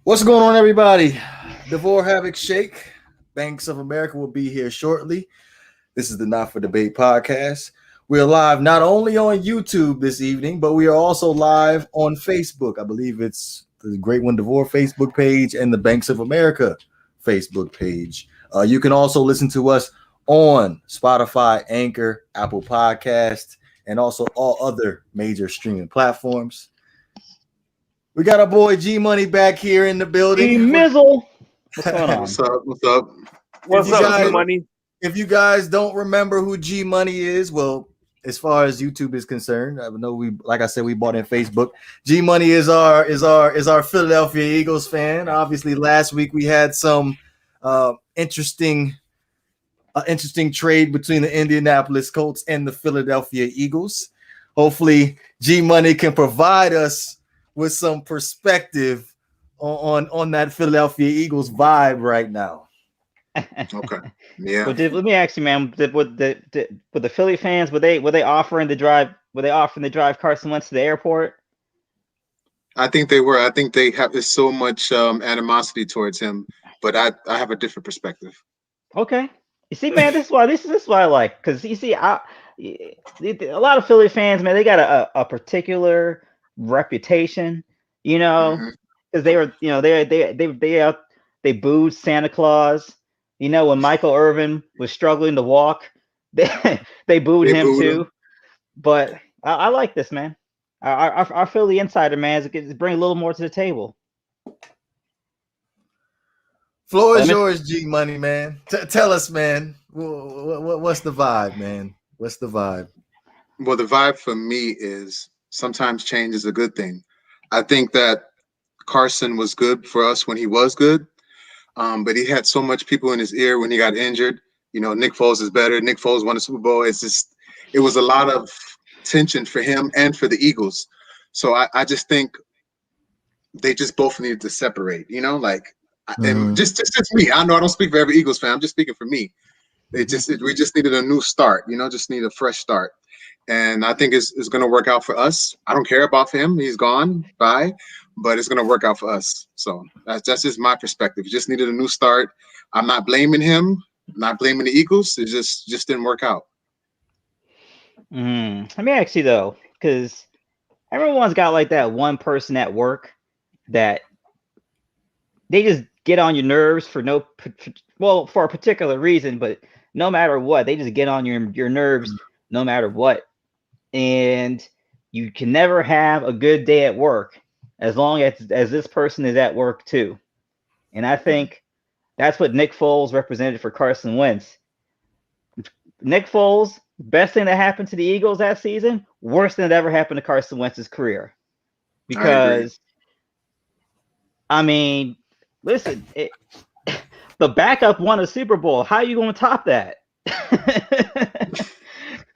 What's going on, everybody? Devore Havoc Shake, Banks of America will be here shortly. This is the Not for Debate podcast. We are live not only on YouTube this evening, but we are also live on Facebook. I believe it's the Great One Devore Facebook page and the Banks of America Facebook page. You can also listen to us on Spotify, Anchor, Apple Podcasts, and also all other major streaming platforms. We got our boy G Money back here in the building. G Mizzle. What's going on? What's up? What's up, G Money? If you guys don't remember who G Money is, well, as far as YouTube is concerned, I know like I said, we bought in Facebook. G Money is our Philadelphia Eagles fan. Obviously, last week we had some interesting trade between the Indianapolis Colts and the Philadelphia Eagles. Hopefully, G Money can provide us with some perspective on that Philadelphia Eagles vibe right now. Okay. Yeah. But let me ask you, man. With the Philly fans, were they offering to drive? Were they offering to drive Carson Wentz to the airport? I think they were. I think they have so much animosity towards him, but I have a different perspective. Okay. You see, man, this is why I like, because you see, a lot of Philly fans, man, they got a particular reputation, because they were, they booed Santa Claus. When Michael Irvin was struggling to walk, they booed him too. But I like this, man. Our Philly insider, man, is bring a little more to the table. Floor is yours, G Money, man. Tell us, man. What's the vibe, man? What's the vibe? Well, the vibe for me is sometimes change is a good thing. I think that Carson was good for us when he was good, but he had so much people in his ear when he got injured. Nick Foles is better. Nick Foles won a Super Bowl. It was a lot of tension for him and for the Eagles. So I just think they just both needed to separate, and just me. I know I don't speak for every Eagles fan. I'm just speaking for me. We just needed a new start, just need a fresh start. And I think it's going to work out for us. I don't care about him. He's gone. Bye. But it's going to work out for us. So that's just my perspective. We just needed a new start. I'm not blaming him. I'm not blaming the Eagles. It just didn't work out. Let me ask you, though, because everyone's got like that one person at work that they just get on your nerves for a particular reason, but no matter what, they just get on your nerves no matter what. And you can never have a good day at work as long as this person is at work too. And I think that's what Nick Foles represented for Carson Wentz. Nick Foles, best thing that happened to the Eagles that season, worst thing that ever happened to Carson Wentz's career. Because, I mean, listen, the backup won a Super Bowl. How are you going to top that?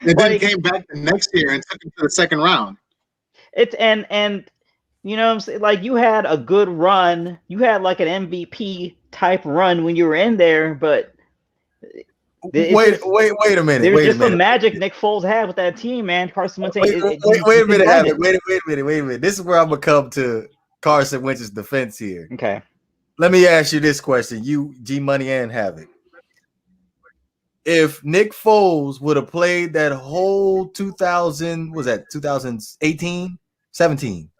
It then came back the next year and took him to the second round. It's and what I'm saying, like, you had a good run. You had like an MVP type run when you were in there, but wait a minute. There's just some magic Nick Foles had with that team, man. Carson Wentz. Wait a minute. Wait a minute. This is where I'm gonna come to Carson Wentz's defense here. Okay. Let me ask you this question, you G Money and Havoc. If Nick Foles would have played that whole 2018, 17.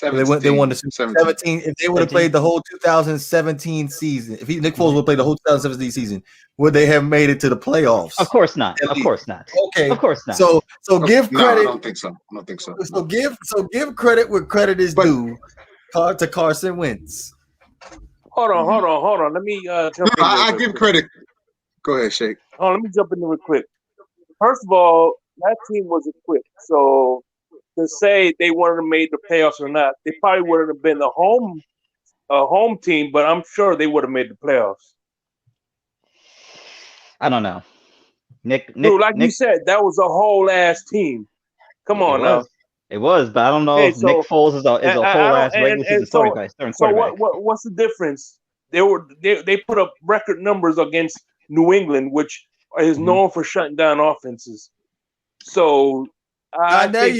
They won the 17. If they would have played the whole 2017 season, Nick Foles would have played the whole 2017 season, would they have made it to the playoffs? Of course not. Of course not. Okay. Of course not. So give credit. I don't think so. So give credit where credit is due to Carson Wentz. Hold on. Let me jump in. I give credit. Go ahead, Shake. Oh, let me jump in real quick. First of all, that team was equipped. So to say they wouldn't have made the playoffs or not, they probably wouldn't have been a home team, but I'm sure they would have made the playoffs. I don't know. Nick, you said, that was a whole ass team. Come on now. It was, but I don't know if Nick Foles is a whole ass regular season quarterback. So what's the difference? They put up record numbers against New England, which is known for shutting down offenses. So I think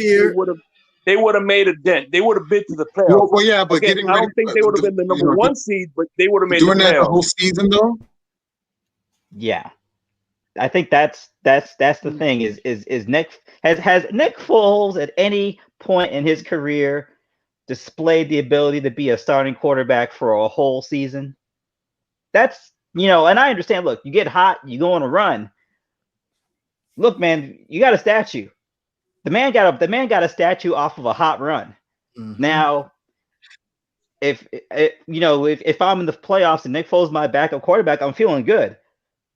they would have made a dent. They would have been to the Well, playoffs. yeah, but Again, getting I ready don't think they would have been the number one seed, but they would have made the doing that the whole playoffs. season though. Yeah, I think that's the thing. Is Nick has Nick Foles at any point in his career displayed the ability to be a starting quarterback for a whole season? That's and I understand. Look, you get hot, you go on a run. Look, man, you got a statue. The man got a statue off of a hot run. Mm-hmm. Now, if I'm in the playoffs and Nick Foles is my backup quarterback, I'm feeling good.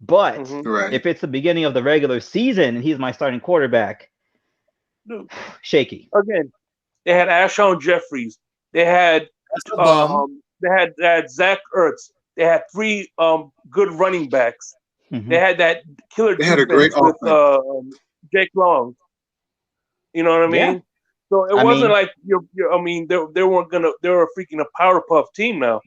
But Right. if it's the beginning of the regular season and he's my starting quarterback, shaky. Again, they had Alshon Jeffries. They had Zach Ertz. They had 3 good running backs. Mm-hmm. They had that killer They had a defense great with Jake Long. You know what I mean? Yeah. So it wasn't like they weren't gonna. They were freaking a Powerpuff team now.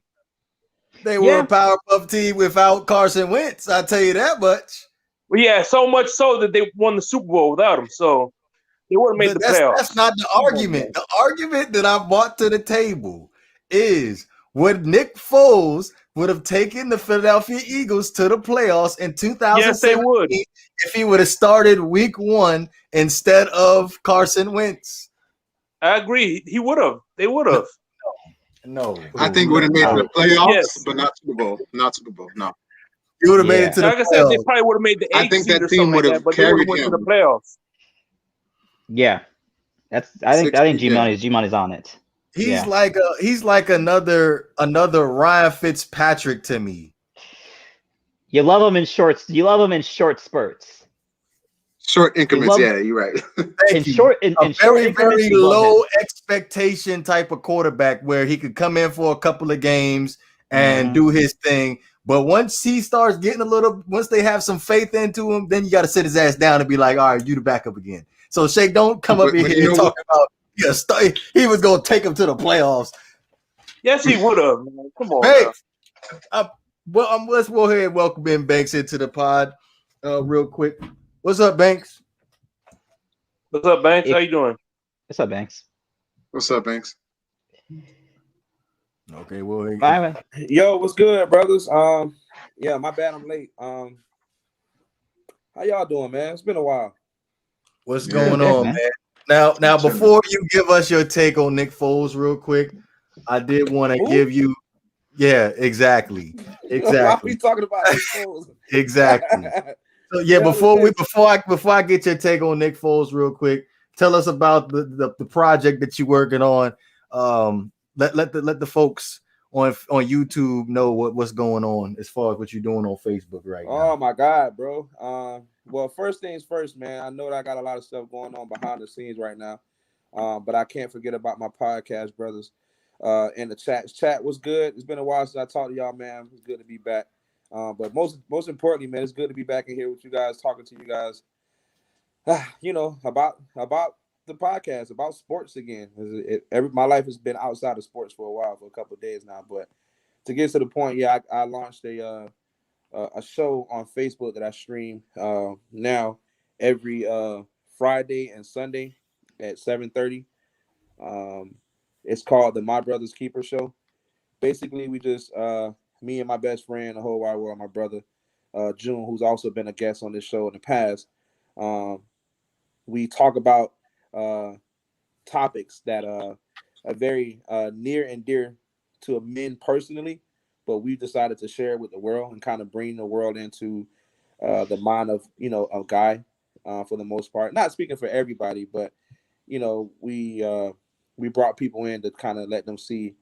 They were a Powerpuff team without Carson Wentz. I'll tell you that much. Well, yeah, so much so that they won the Super Bowl without him. So they would have made the playoffs. That's not the argument. The argument that I brought to the table is would Nick Foles would have taken the Philadelphia Eagles to the playoffs in 2017 yes, they would. if he would have started week 1 instead of Carson Wentz. I agree. He would have. They would have. No. I think would have made the playoffs, but not Super Bowl. Not Super Bowl. No. You would have made it to the playoffs. Like I said, they probably would have made the 8th I think seed that or team something would like have that, but they would have carried went to the him. playoffs. Yeah. I think G-Money's on it. He's like another Ryan Fitzpatrick to me. You love him in shorts. You love him in short spurts. Short increments, yeah, you're right. A very, very low expectation type of quarterback where he could come in for a couple of games and do his thing. But once he starts getting once they have some faith into him, then you got to sit his ass down and be like, all right, you the backup again. So Shake, don't come up here and talk about he was going to take him to the playoffs. Yes, he would have. Come on. Banks. Let's go ahead and welcome in Banks into the pod real quick. What's up, Banks? What's up, Banks? How you doing? What's up, Banks? What's up, Banks? Okay, well, yo, what's good, brothers? Yeah, my bad, I'm late. How y'all doing, man? It's been a while. What's going on, man? Now, before you give us your take on Nick Foles, real quick, I did want to give you. Yeah, exactly. Why are we talking about Nick Foles? Exactly. So yeah, before I get your take on Nick Foles, real quick, tell us about the project that you're working on. Let the folks on YouTube know what's going on as far as what you're doing on Facebook right now. Oh my God, bro. Well, first things first, man. I know that I got a lot of stuff going on behind the scenes right now, but I can't forget about my podcast, brothers. And the chat was good. It's been a while since I talked to y'all, man. It's good to be back. But most importantly, man, it's good to be back in here with you guys, talking to you guys, about the podcast, about sports again. My life has been outside of sports for a while, for a couple of days now. But to get to the point, yeah, I launched a show on Facebook that I stream now every Friday and Sunday at 7:30. It's called the My Brother's Keeper Show. Basically, we just me and my best friend, the whole wide world, my brother June, who's also been a guest on this show in the past. We talk about topics that are very near and dear to men personally, but we decided to share it with the world and kind of bring the world into the mind of a guy for the most part. Not speaking for everybody, but we brought people in to kind of let them see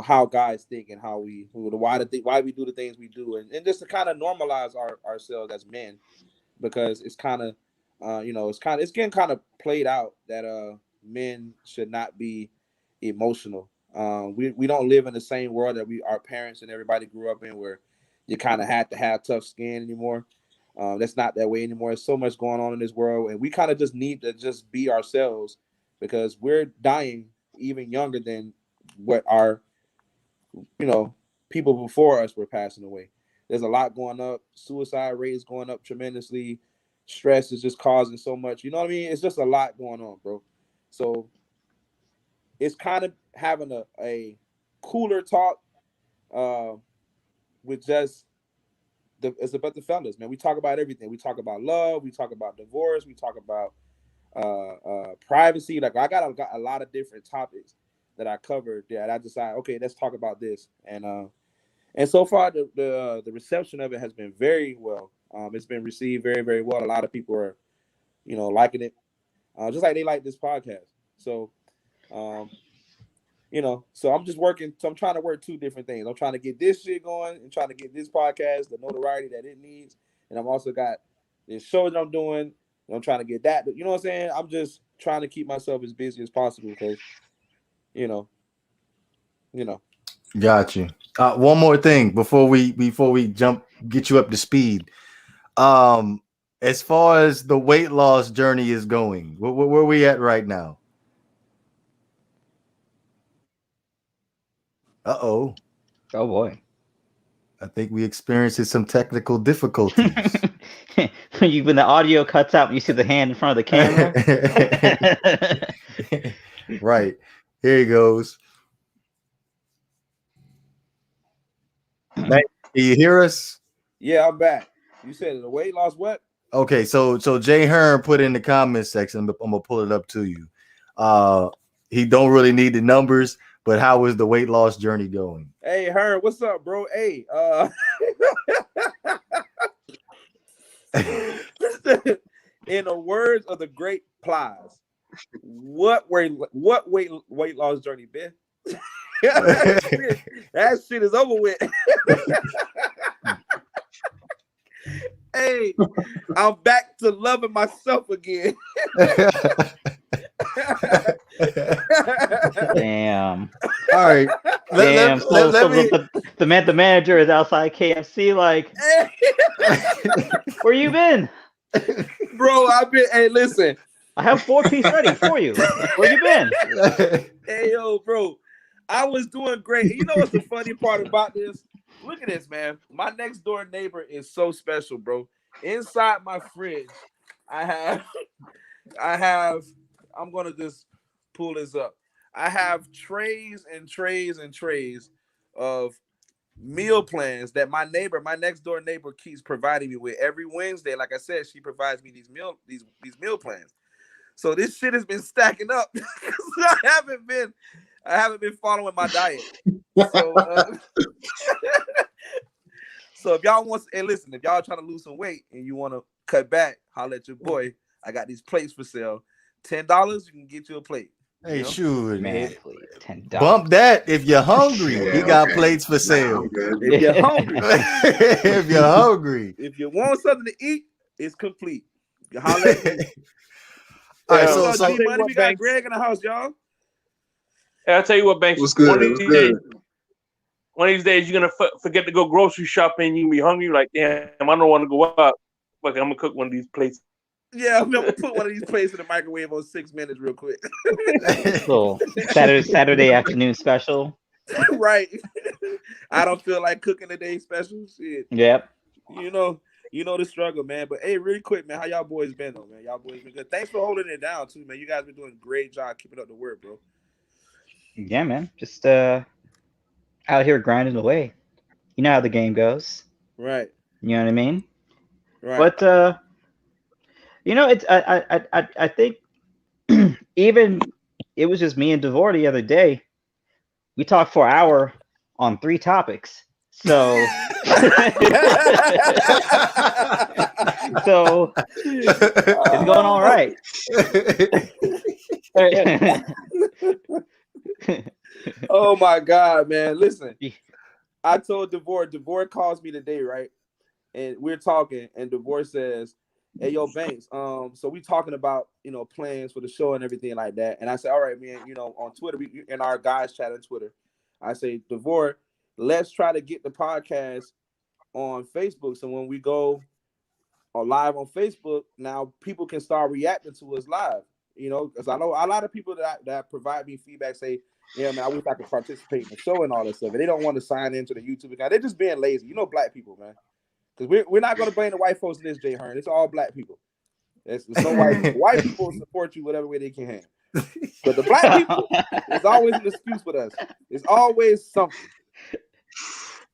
how guys think and why we do the things we do, and just to kind of normalize ourselves as men, because it's kind of it's getting kind of played out that men should not be emotional. We don't live in the same world that our parents and everybody grew up in, where you kind of had to have tough skin anymore. That's not that way anymore. There's so much going on in this world, and we kind of just need to just be ourselves, because we're dying even younger than what our people before us were passing away. There's a lot going up. Suicide rate is going up tremendously. Stress is just causing so much. You know what I mean? It's just a lot going on, bro. So it's kind of having a cooler talk with just it's about the fellas, man. We talk about everything. We talk about love. We talk about divorce. We talk about privacy. Like I got a lot of different topics that I covered that I decided, okay, let's talk about this. And so far the reception of it has been very well. It's been received very, very well. A lot of people are, liking it, just like they like this podcast. So, so I'm just working. So I'm trying to work two different things. I'm trying to get this shit going and trying to get this podcast the notoriety that it needs. And I've also got this show that I'm doing. And I'm trying to get that. You know what I'm saying? I'm just trying to keep myself as busy as possible because, Got you. One more thing before we get you up to speed. As far as the weight loss journey is going, where we at right now? Oh boy. I think we experienced some technical difficulties. When the audio cuts out, you see the hand in front of the camera. Right. Here he goes. Can you hear us? Yeah, I'm back. You said the weight loss what? Okay, so Jay Hearn put in the comment section. I'm gonna pull it up to you. He don't really need the numbers, but how is the weight loss journey going? Hey Hearn, what's up, bro? Hey, in the words of the great Plies, what weight loss journey, Ben? that shit is over with. Hey, I'm back to loving myself again. Damn. All right. Damn. The manager is outside KFC. Like, where you been, bro? Hey, listen. I have 4-piece ready for you. Where you been? Hey, yo, bro. I was doing great. You know what's the funny part about this? Look at this, man. My next door neighbor is so special, bro. Inside my fridge, I have. I'm gonna just pull this up. I have trays and trays and trays of meal plans that my next door neighbor keeps providing me with every Wednesday. Like I said, she provides me these meal plans. So this shit has been stacking up. I haven't been following my diet. So if y'all listen, if y'all trying to lose some weight and you want to cut back, holler at your boy. I got these plates for sale. $10, you can get you a plate. Hey, shoot, man, please, $10. Bump that if you're hungry. He got plates for sale. If you're hungry. If you're hungry. If you want something to eat, it's complete. Holler at me. All right, so money, we got Greg in the house, y'all. Hey, I'll tell you what, Banks. What's good? One of these days, you're gonna forget to go grocery shopping. You be hungry. You're like, damn, I don't want to go out. But I'm gonna cook one of these plates. Yeah, I'm gonna put one of these plates in the microwave on 6 minutes, real quick. So Saturday afternoon special. Right. I don't feel like cooking today special. Shit. Yep. You know the struggle, man. But hey, really quick, man, how y'all boys been though, man? Y'all boys been good. Thanks for holding it down too, man. You guys been doing a great job keeping up the work, bro. Yeah, man. Just out here grinding away. You know how the game goes. Right. You know what I mean? Right. But it's I think even it was just me and DeVore the other day. We talked for an hour on 3 topics. So it's going all right. Oh my God, man. Listen, I told DeVore calls me today, right? And we're talking, and DeVore says, hey, yo, Banks, so we talking about, plans for the show and everything like that. And I said, all right, man, on Twitter, in our guys chat on Twitter, I say, DeVore, let's try to get the podcast on Facebook. So when we go live on Facebook, now people can start reacting to us live, because I know a lot of people that provide me feedback say, yeah, man, I wish I could participate in the show and all that stuff. And they don't want to sign into the YouTube account. They're just being lazy. Black people, man. Because we're not going to blame the white folks in this, Jay Hearn. It's all black people. It's no white people. White people support you whatever way they can. But the black people, there's always an excuse with us. There's always something.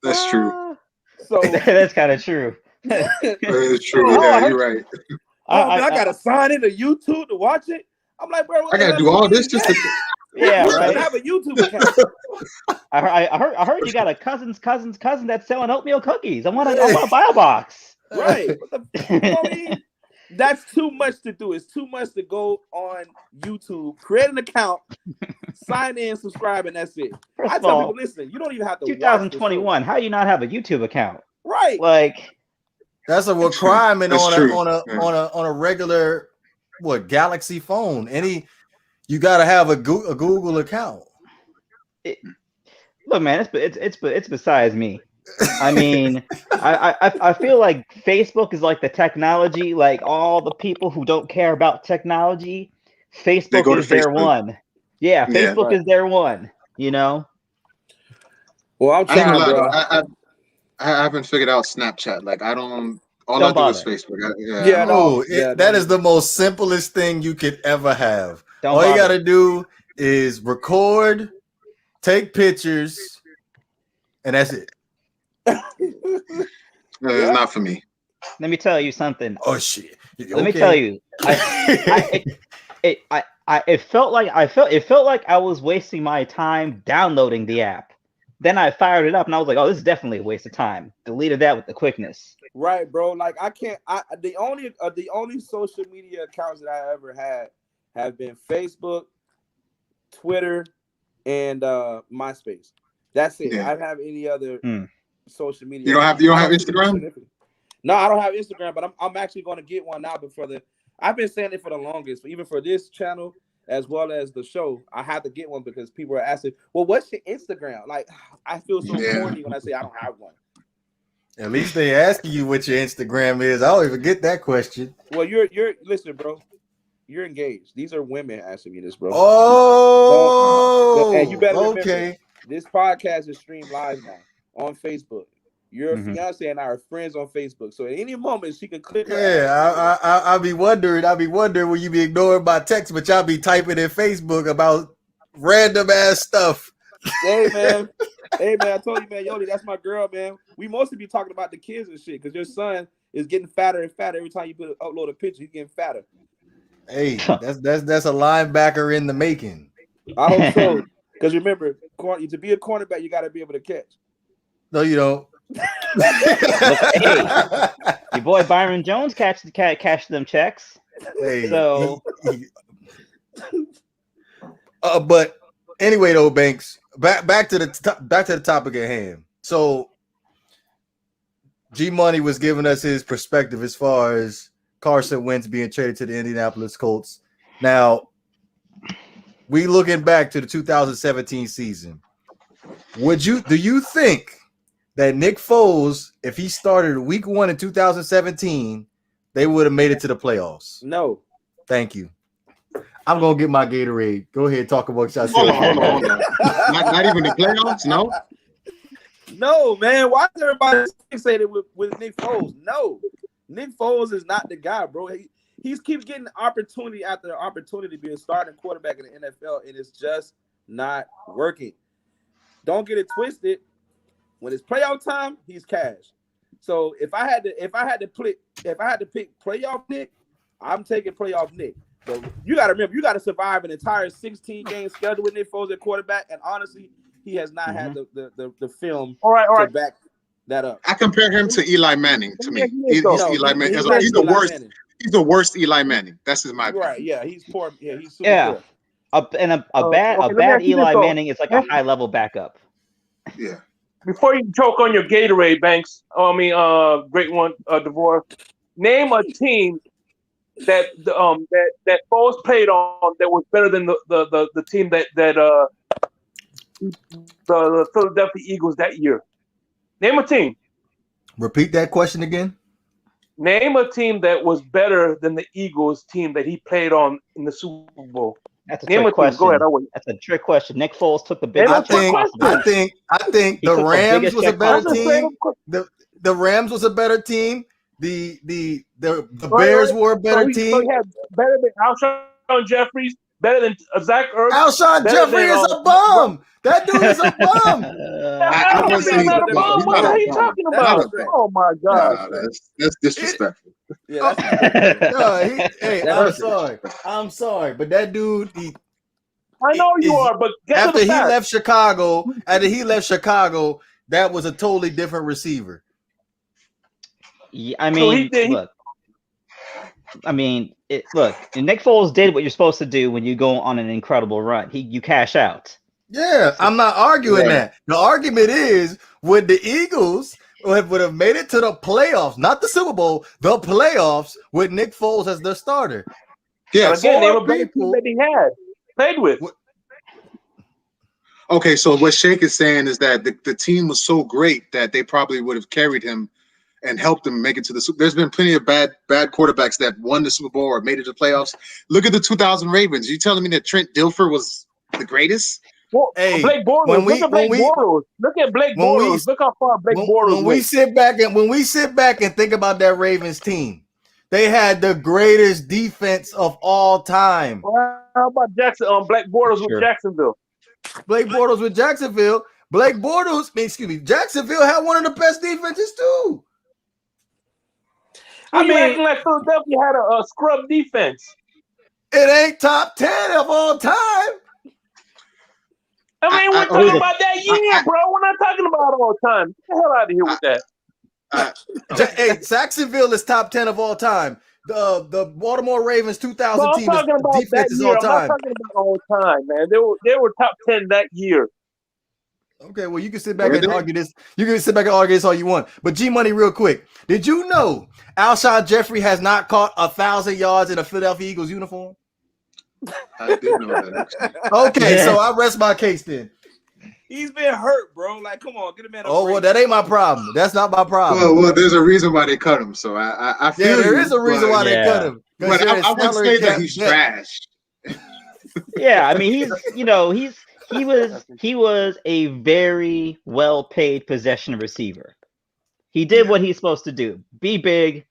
That's true. So That's kind of true. It's true. Oh, Yeah, you're right. I gotta sign into YouTube to watch it. I'm like, bro, I gotta do all this just to. Yeah, right. I have a YouTube account. I heard you got a cousin that's selling oatmeal cookies. I want to buy a box. Right. You know what I mean? That's too much to do. It's too much to go on YouTube, create an account, sign in, subscribe, and that's it. I tell people, listen, you don't even have to. 2021. How do you not have a YouTube account? Right. Like that's a requirement on a regular Galaxy phone. You got to have a Google account. Look, man, it's besides me. I mean, I feel like Facebook is like the technology. Like all the people who don't care about technology, Facebook is their one. Yeah, Facebook is their one. You know. Well, I'm trying. I haven't figured out Snapchat. Like I don't. All I do is Facebook. That is the most simplest thing you could ever have. All you got to do is record, take pictures, and that's it. It's not for me. Let me tell you something. Oh shit! Okay. Let me tell you. It felt like I was wasting my time downloading the app. Then I fired it up and I was like, "Oh, this is definitely a waste of time." Deleted that with the quickness. Right, bro. Like I can't. The only social media accounts that I ever had have been Facebook, Twitter, and MySpace. That's it. Yeah. I don't have any other social media. You don't have Instagram? No, I don't have Instagram, but I'm actually going to get one now. But I've been saying it for the longest, even for this channel as well as the show. I have to get one because people are asking, "Well, what's your Instagram?" Like, I feel so corny when I say I don't have one. At least they asking you what your Instagram is. I always forget that question. Well, you're listen, bro. You're engaged. These are women asking me this, bro. Oh, and you better remember, this podcast is streamed live now on Facebook. Your fiance and I are friends on Facebook, so at any moment she can click. Yeah, I'll be wondering. Will you be ignoring my text, but y'all be typing in Facebook about random ass stuff. Hey man, I told you, man, Yoli, that's my girl, man. We mostly be talking about the kids and shit because your son is getting fatter and fatter every time you upload a picture. He's getting fatter. Hey, that's a linebacker in the making. I hope so. Because remember, to be a cornerback, you got to be able to catch. No, you don't. Hey, your boy Byron Jones cashed them checks. Hey, so, but anyway, though, Banks. Back to the topic at hand. So, G Money was giving us his perspective as far as Carson Wentz being traded to the Indianapolis Colts. Now, we looking back to the 2017 season. Do you think that Nick Foles, if he started week 1 in 2017, they would have made it to the playoffs? No. Thank you. I'm gonna get my Gatorade. Go ahead, talk about yourself. Hold on. Not even the playoffs, no. No, man. Why is everybody fixated with Nick Foles? No, Nick Foles is not the guy, bro. He keeps getting opportunity after opportunity to be a starting quarterback in the NFL, and it's just not working. Don't get it twisted. When it's playoff time, he's cash. So if I had to pick playoff Nick, I'm taking playoff Nick. But you got to remember, you got to survive an entire 16-game schedule with Nick Foles at quarterback, and honestly, he has not had the film to back that up. I compare him to Eli Manning. To me, he's Eli Manning. He's the worst. Manning. He's the worst Eli Manning. That's my opinion. Right? Yeah, he's poor. Yeah, he's super poor. A bad Eli Manning is like a high level backup. Yeah. Before you choke on your Gatorade, Banks, great one, DeVore. Name a team that Foles played on that was better than the team that the Philadelphia Eagles that year. Name a team. Repeat that question again. Name a team that was better than the Eagles team that he played on in the Super Bowl. That's a trick question. Go ahead. That's a trick question. Nick Foles took the biggest. I think the Rams was a better team. The Rams was a better team. The Bears were a better team. So he had better than Alshon Jeffries, better than Zach Ertz. Alshon better Jeffrey than, is a bum. That dude is a bum. I wouldn't say he's not a a bum. bum. He's What not the hell a are you bum. talking Not about? a bum. Oh my God. Nah, that's disrespectful. Yeah, that's I'm sorry, but that dude, I know you are, but get to after the he fact. left Chicago, that was a totally different receiver. Yeah, I mean, look. I mean, look. And Nick Foles did what you're supposed to do when you go on an incredible run. You cash out. Yeah, I'm not arguing that. The argument is, would the Eagles would have made it to the playoffs, not the Super Bowl, the playoffs with Nick Foles as their starter? Yes. Again, they were better team that he had played with. Okay, so what Shake is saying is that the team was so great that they probably would have carried him and helped him make it to the Super. There's been plenty of bad quarterbacks that won the Super Bowl or made it to the playoffs. Look at the 2000 Ravens. You telling me that Trent Dilfer was the greatest? Well, Hey, Blake Bortles. Look at Blake Bortles. Look at Blake Bortles. Look how far Blake Bortles when went. we sit back and think about that Ravens team, they had the greatest defense of all time. Well, how about Jackson? Blake Bortles with Jacksonville. Blake Bortles with Jacksonville. Jacksonville had one of the best defenses too. I mean, acting like Philadelphia had a scrub defense. It ain't top 10 of all time. I mean, we're talking about that year, bro. We're not talking about all time. Get the hell out of here with that. Hey, Jacksonville is top 10 of all time. The Baltimore Ravens 2000 team defense is all time. I'm not talking about all time, man. They were top 10 that year. Okay, well, you can sit back and argue this. You can sit back and argue this all you want. But G Money, real quick, did you know Alshon Jeffrey has not caught 1,000 yards in a Philadelphia Eagles uniform? I did know that, actually. Okay, so I rest my case then. He's been hurt, bro. Like, come on, get a man. Well, that ain't my problem. That's not my problem. Well, there's a reason why they cut him. So I feel there is a reason why they cut him. But I would say that he's trash. Yeah, I mean, he was a very well-paid possession receiver. He did what he's supposed to do: be big,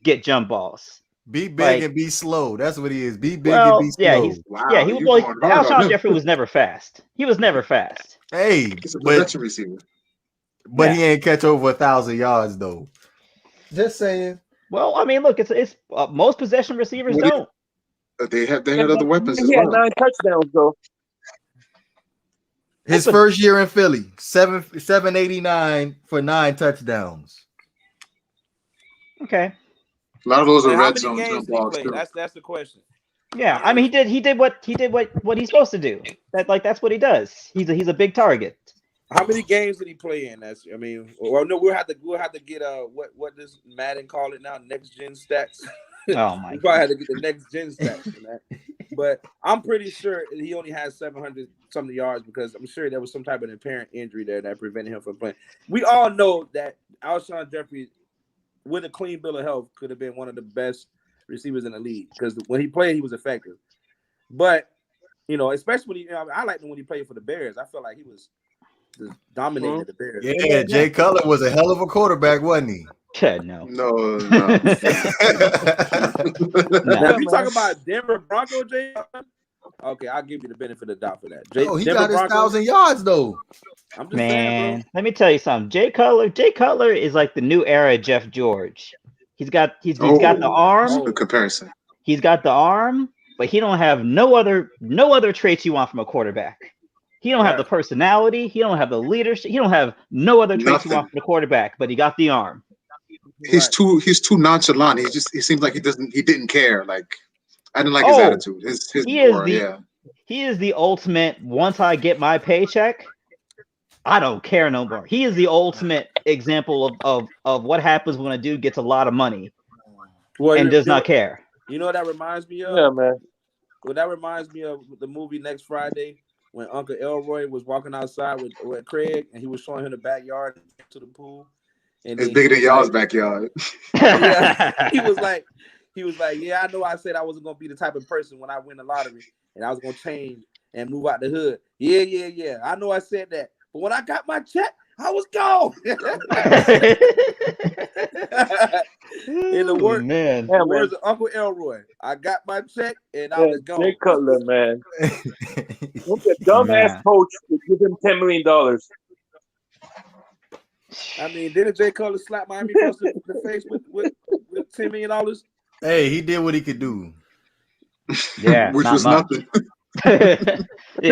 get jump balls. Be big and be slow. That's what he is. Be big and be slow. Alshon Jeffrey was never fast. He was never fast. Hey, he's a possession receiver. But he ain't catch over 1,000 yards though. Just saying. Well, I mean, look, it's most possession receivers don't. They had other weapons. He had 9 touchdowns though. His first year in Philly, 789 for 9 touchdowns. Okay. A lot of those are red zone jump balls. That's the question. Yeah, I mean, he did what he's supposed to do. That's what he does. He's a big target. How many games did he play in? We'll have to get what does Madden call it now? Next gen stats. Oh my! We probably had to get the next gen stats for that. But I'm pretty sure he only has 700 something yards because I'm sure there was some type of apparent injury there that prevented him from playing. We all know that Alshon Jeffrey, with a clean bill of health, could have been one of the best receivers in the league because when he played, he was effective. But especially when I liked him when he played for the Bears. I felt like he was just dominating the Bears. Yeah, Jay Cutler was a hell of a quarterback, wasn't he? No. Now, if you talk about Denver Broncos, Jay, okay, I'll give you the benefit of the doubt for that. He got his 1,000 yards though. I'm just saying, let me tell you something. Jay Cutler is like the new era Jeff George. He's got the arm. Good comparison. He's got the arm, but he don't have no other traits you want from a quarterback. He don't have the personality. He don't have the leadership. He don't have no other traits you want from a quarterback, but he got the arm. He's too nonchalant. He seems like he didn't care. Like I didn't like his attitude. He is the ultimate. Once I get my paycheck, I don't care no more. He is the ultimate example of what happens when a dude gets a lot of money and does not care. You know what that reminds me of? Yeah, man. Well, that reminds me of the movie Next Friday when Uncle Elroy was walking outside with Craig and he was showing him the backyard to the pool. And it's bigger than y'all's backyard. Yeah, he was like, yeah, I know I said I wasn't gonna be the type of person when I win the lottery and I was gonna change and move out the hood. Yeah. I know I said that. But when I got my check, I was gone. In the word, man. the words of Uncle Elroy, I got my check and I was gone. Jay Cutler, man. What's a dumbass coach to give him $10 million? I mean, didn't Jay Cutler slap Miami across the face with $10 million? Hey, he did what he could do. Yeah, which not was much. nothing. Yeah,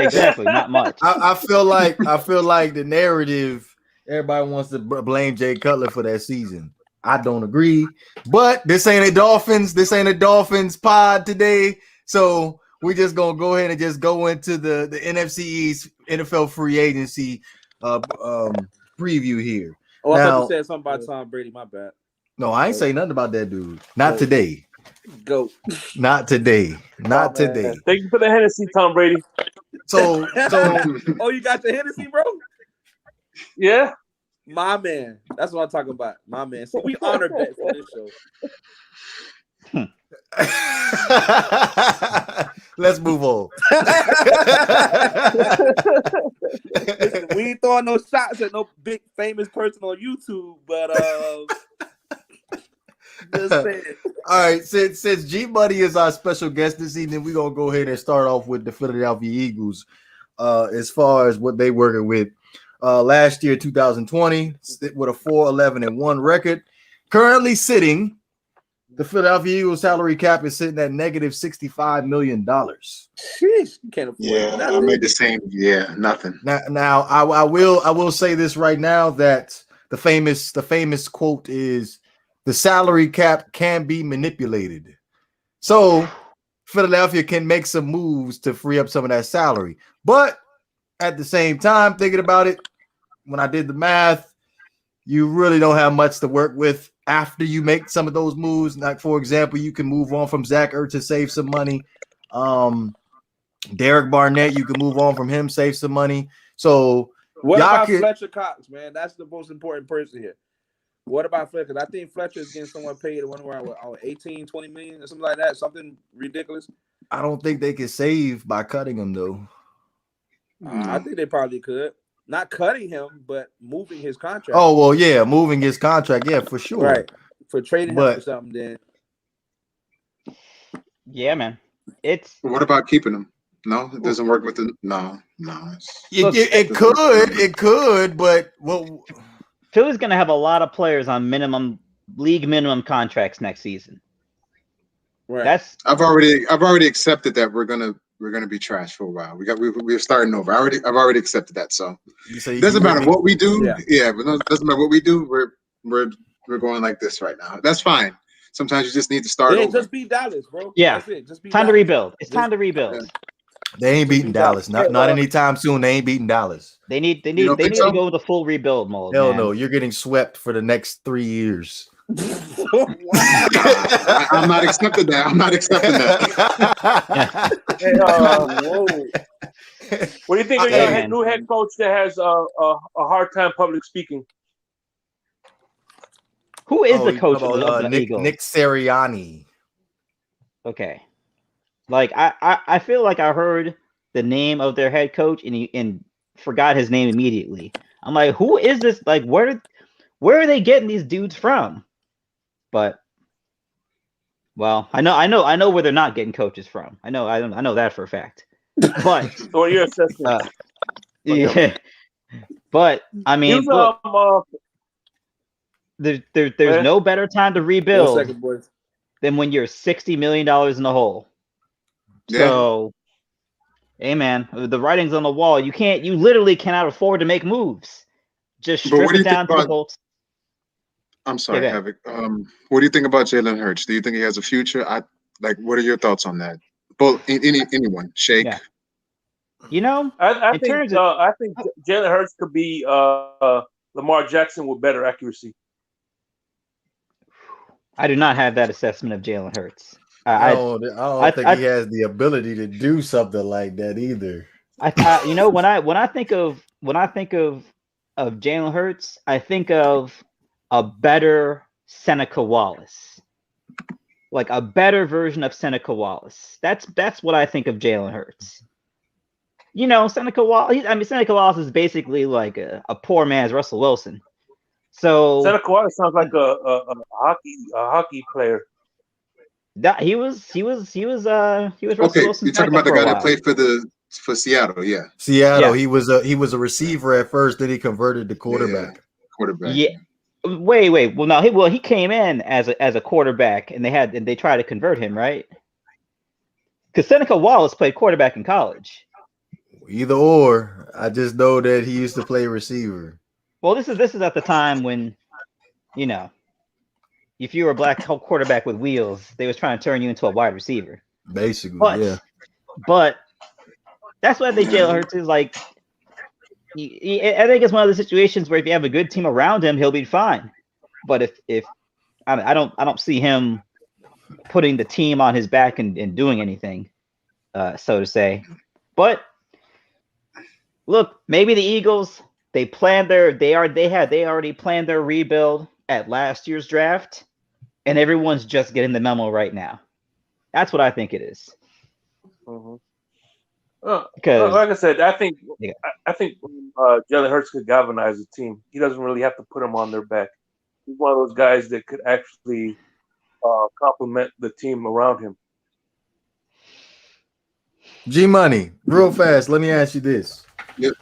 exactly, not much. I feel like the narrative, everybody wants to blame Jay Cutler for that season. I don't agree, but this ain't a Dolphins pod today, so we're just gonna go ahead and just go into the NFC East NFL free agency preview here. Oh, I Now, thought you said something about Tom Brady. My bad. no, I ain't say nothing about that dude. Not today. Go. Not today. Not today. Thank you for the Hennessy, Tom Brady. So Oh, you got the Hennessy, bro? Yeah. My man. That's what I'm talking about. My man. See, we honored that for this show. let's move on. Listen, we ain't throwing no shots at no big famous person on YouTube, but just saying. All right, since G Buddy is our special guest this evening, we're gonna go ahead and start off with the Philadelphia Eagles. As far as what they working with. Last year, 2020, with a 4-11-1 record. Currently sitting, the Philadelphia Eagles salary cap is sitting at negative $65 million. Sheesh, you can't afford Yeah, nothing. I made the same. Yeah, nothing. Now I will say this right now that the famous quote is the salary cap can be manipulated. So Philadelphia can make some moves to free up some of that salary. But at the same time, thinking about it, when I did the math, you really don't have much to work with after you make some of those moves. Like, for example, you can move on from Zach Ertz to save some money. Derek Barnett, you can move on from him, save some money. So what about Fletcher Cox, man? That's the most important person here. What about Fletcher? I think Fletcher is getting someone paid around 18, 20 million or something like that. Something ridiculous. I don't think they can save by cutting him, though. I think they probably could. Not cutting him, but moving his contract. Oh, well, yeah, moving his contract. Yeah, for sure. Right. For trading him for something, then. Yeah, man. What about keeping him? No, it doesn't work with the no. It could, but well, Philly's gonna have a lot of players on league minimum contracts next season. Right. I've already accepted that we're gonna be trash for a while. We're starting over. I've already accepted that. So it doesn't matter what we do. Yeah, but it doesn't matter what we do. We're going like this right now. That's fine. Sometimes you just need to start over. Just beat Dallas, bro. Yeah. That's it. Just beat time Dallas. to rebuild. It's time to rebuild. Yeah. They ain't beating Dallas. Not anytime soon. They ain't beating Dallas. They need to go with the full rebuild mode. Hell man. no, you're getting swept for the next 3 years. I'm not accepting that. Hey, what do you think of your new head coach that has a hard time public speaking? Who is the coach of the Eagles? Nick Sirianni. Okay. Like I feel like I heard the name of their head coach and forgot his name immediately. I'm like, who is this? Like, where are they getting these dudes from? But well, I know where they're not getting coaches from. I know that for a fact. But so what are your assessments? Yeah. But I mean, there's no better time to rebuild than when you're $60 million in the hole. Yeah. So, hey man, the writing's on the wall. You literally cannot afford to make moves. Just strip it down to the bolts. I'm sorry, Havoc. What do you think about Jalen Hurts? Do you think he has a future? What are your thoughts on that? Both anyone, Shake. Yeah. You know, I think Jalen Hurts could be Lamar Jackson with better accuracy. I do not have that assessment of Jalen Hurts. I don't think he has the ability to do something like that either. When I think of Jalen Hurts, I think of a better Seneca Wallace, like a better version of Seneca Wallace. That's what I think of Jalen Hurts. Seneca Wallace. Seneca Wallace is basically like a poor man's Russell Wilson. So Seneca Wallace sounds like a hockey player. he was Russell Okay, Wilson's you're talking backup about the for a guy that while. played for Seattle. Yeah, Seattle. Yeah. He was a receiver at first, then he converted to quarterback. quarterback. Yeah. Wait. Well, no, he came in as a quarterback, and they tried to convert him, right? Because Seneca Wallace played quarterback in college. Either or. I just know that he used to play receiver. Well, this is at the time when, if you were a black quarterback with wheels, they was trying to turn you into a wide receiver. Basically, But yeah. but that's why I think Jalen Hurts is like. I think it's one of the situations where if you have a good team around him, he'll be fine. But if I don't see him putting the team on his back and doing anything, so to say. But look, maybe the Eagles they already planned their rebuild at last year's draft, and everyone's just getting the memo right now. That's what I think it is. Mm-hmm. Because like I said, I think Yeah. I think Jalen Hurts could galvanize the team. He doesn't really have to put them on their back. He's one of those guys that could actually complement the team around him. G Money, real fast. Let me ask you this. Yep.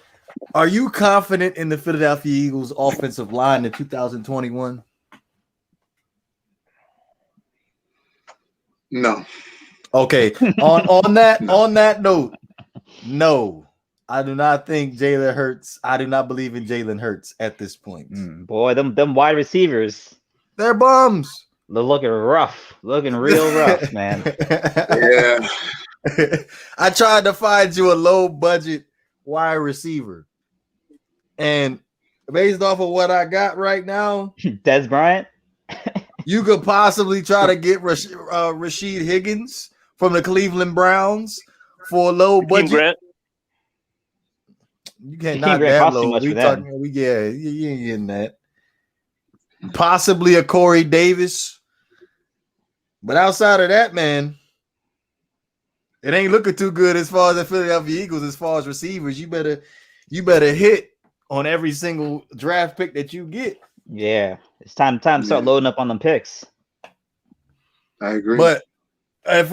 Are you confident in the Philadelphia Eagles offensive line in 2021? No. Okay. on that note, no. I do not think Jalen Hurts. I do not believe in Jalen Hurts at this point. Boy, them wide receivers, They're bums. they're looking real rough, man. Yeah. I tried to find you a low budget wide receiver, and based off of what I got right now, Des Bryant. you could possibly try to get Rashid Higgins from the Cleveland Browns for a low budget. Grant. You can't Jakeem knock Grant that costs too low. much We for them. talking, you ain't getting that. Possibly a Corey Davis, but outside of that, man, it ain't looking too good as far as the Philadelphia Eagles. As far as receivers, you better hit on every single draft pick that you get. Yeah, it's time to start loading up on them picks. I agree. But if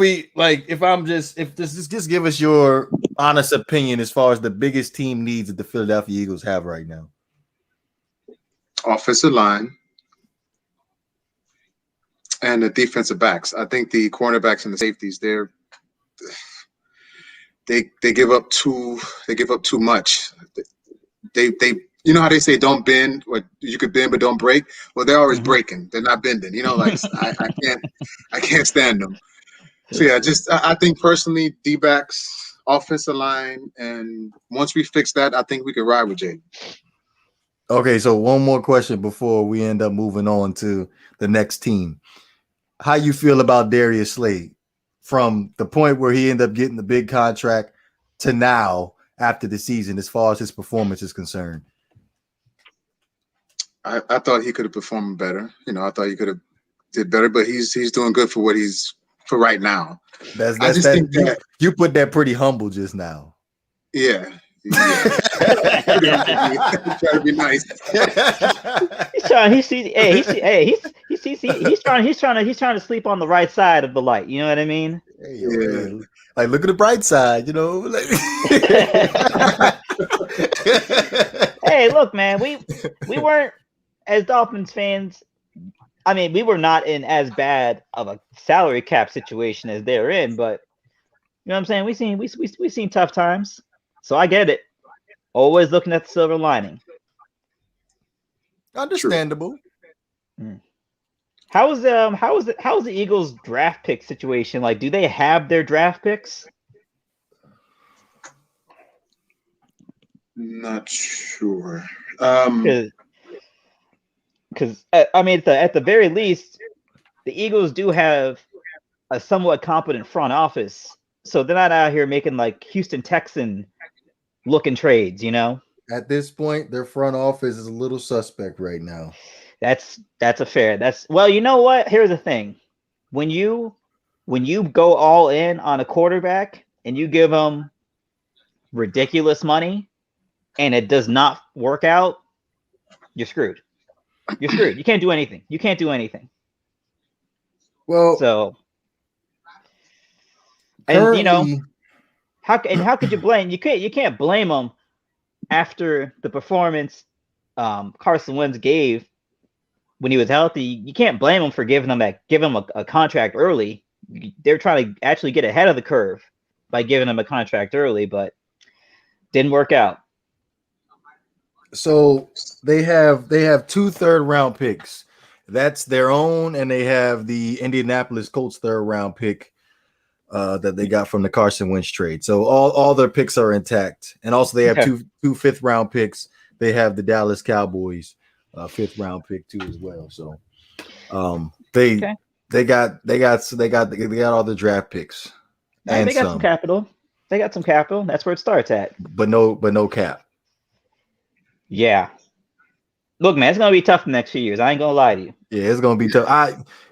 just give us your honest opinion as far as the biggest team needs that the Philadelphia Eagles have right now. Offensive line and the defensive backs. I think the cornerbacks and the safeties, they give up too much. They you know how they say don't bend, or you could bend but don't break. Well, they're always breaking. They're not bending. Like I can't stand them. So yeah, I think personally, D-backs, offensive line, and once we fix that, I think we can ride with Jay. Okay, so one more question before we end up moving on to the next team. How you feel about Darius Slade from the point where he ended up getting the big contract to now after the season, as far as his performance is concerned? I thought he could have performed better. I thought he could have did better, but he's doing good for for right now. I just think that you put that pretty humble just now. Yeah. Trying to be nice. He's trying to sleep on the right side of the light. You know what I mean? Hey, like look at the bright side, Hey, look, man, we weren't, as Dolphins fans. I mean, we were not in as bad of a salary cap situation as they're in, but you know what I'm saying? We seen tough times, so I get it. Always looking at the silver lining. Understandable. How is the Eagles draft pick situation? Like, do they have their draft picks? Not sure. Because I mean, at the very least, the Eagles do have a somewhat competent front office, so they're not out here making like Houston Texan looking trades. At this point, their front office is a little suspect right now. That's a fair. Well, you know what? Here's the thing: when you go all in on a quarterback and you give them ridiculous money, and it does not work out, you're screwed. you're screwed. You can't do anything. You can't do anything. Well, So, currently, and how could you blame? You can't blame them after the performance Carson Wentz gave when he was healthy. You can't blame him for giving him a contract early. They're trying to actually get ahead of the curve by giving him a contract early, but didn't work out. so they have 2 third-round picks. That's their own, and they have the Indianapolis Colts third-round pick that they got from the Carson Wentz trade. So all their picks are intact, and also they have two fifth-round picks. They have the Dallas Cowboys 5th-round pick too as well. So they got all the draft picks. And they got some capital. They got some capital. That's where it starts at. But no cap. Yeah. Look, man, it's gonna be tough the next few years. I ain't gonna lie to you. Yeah, it's gonna be tough.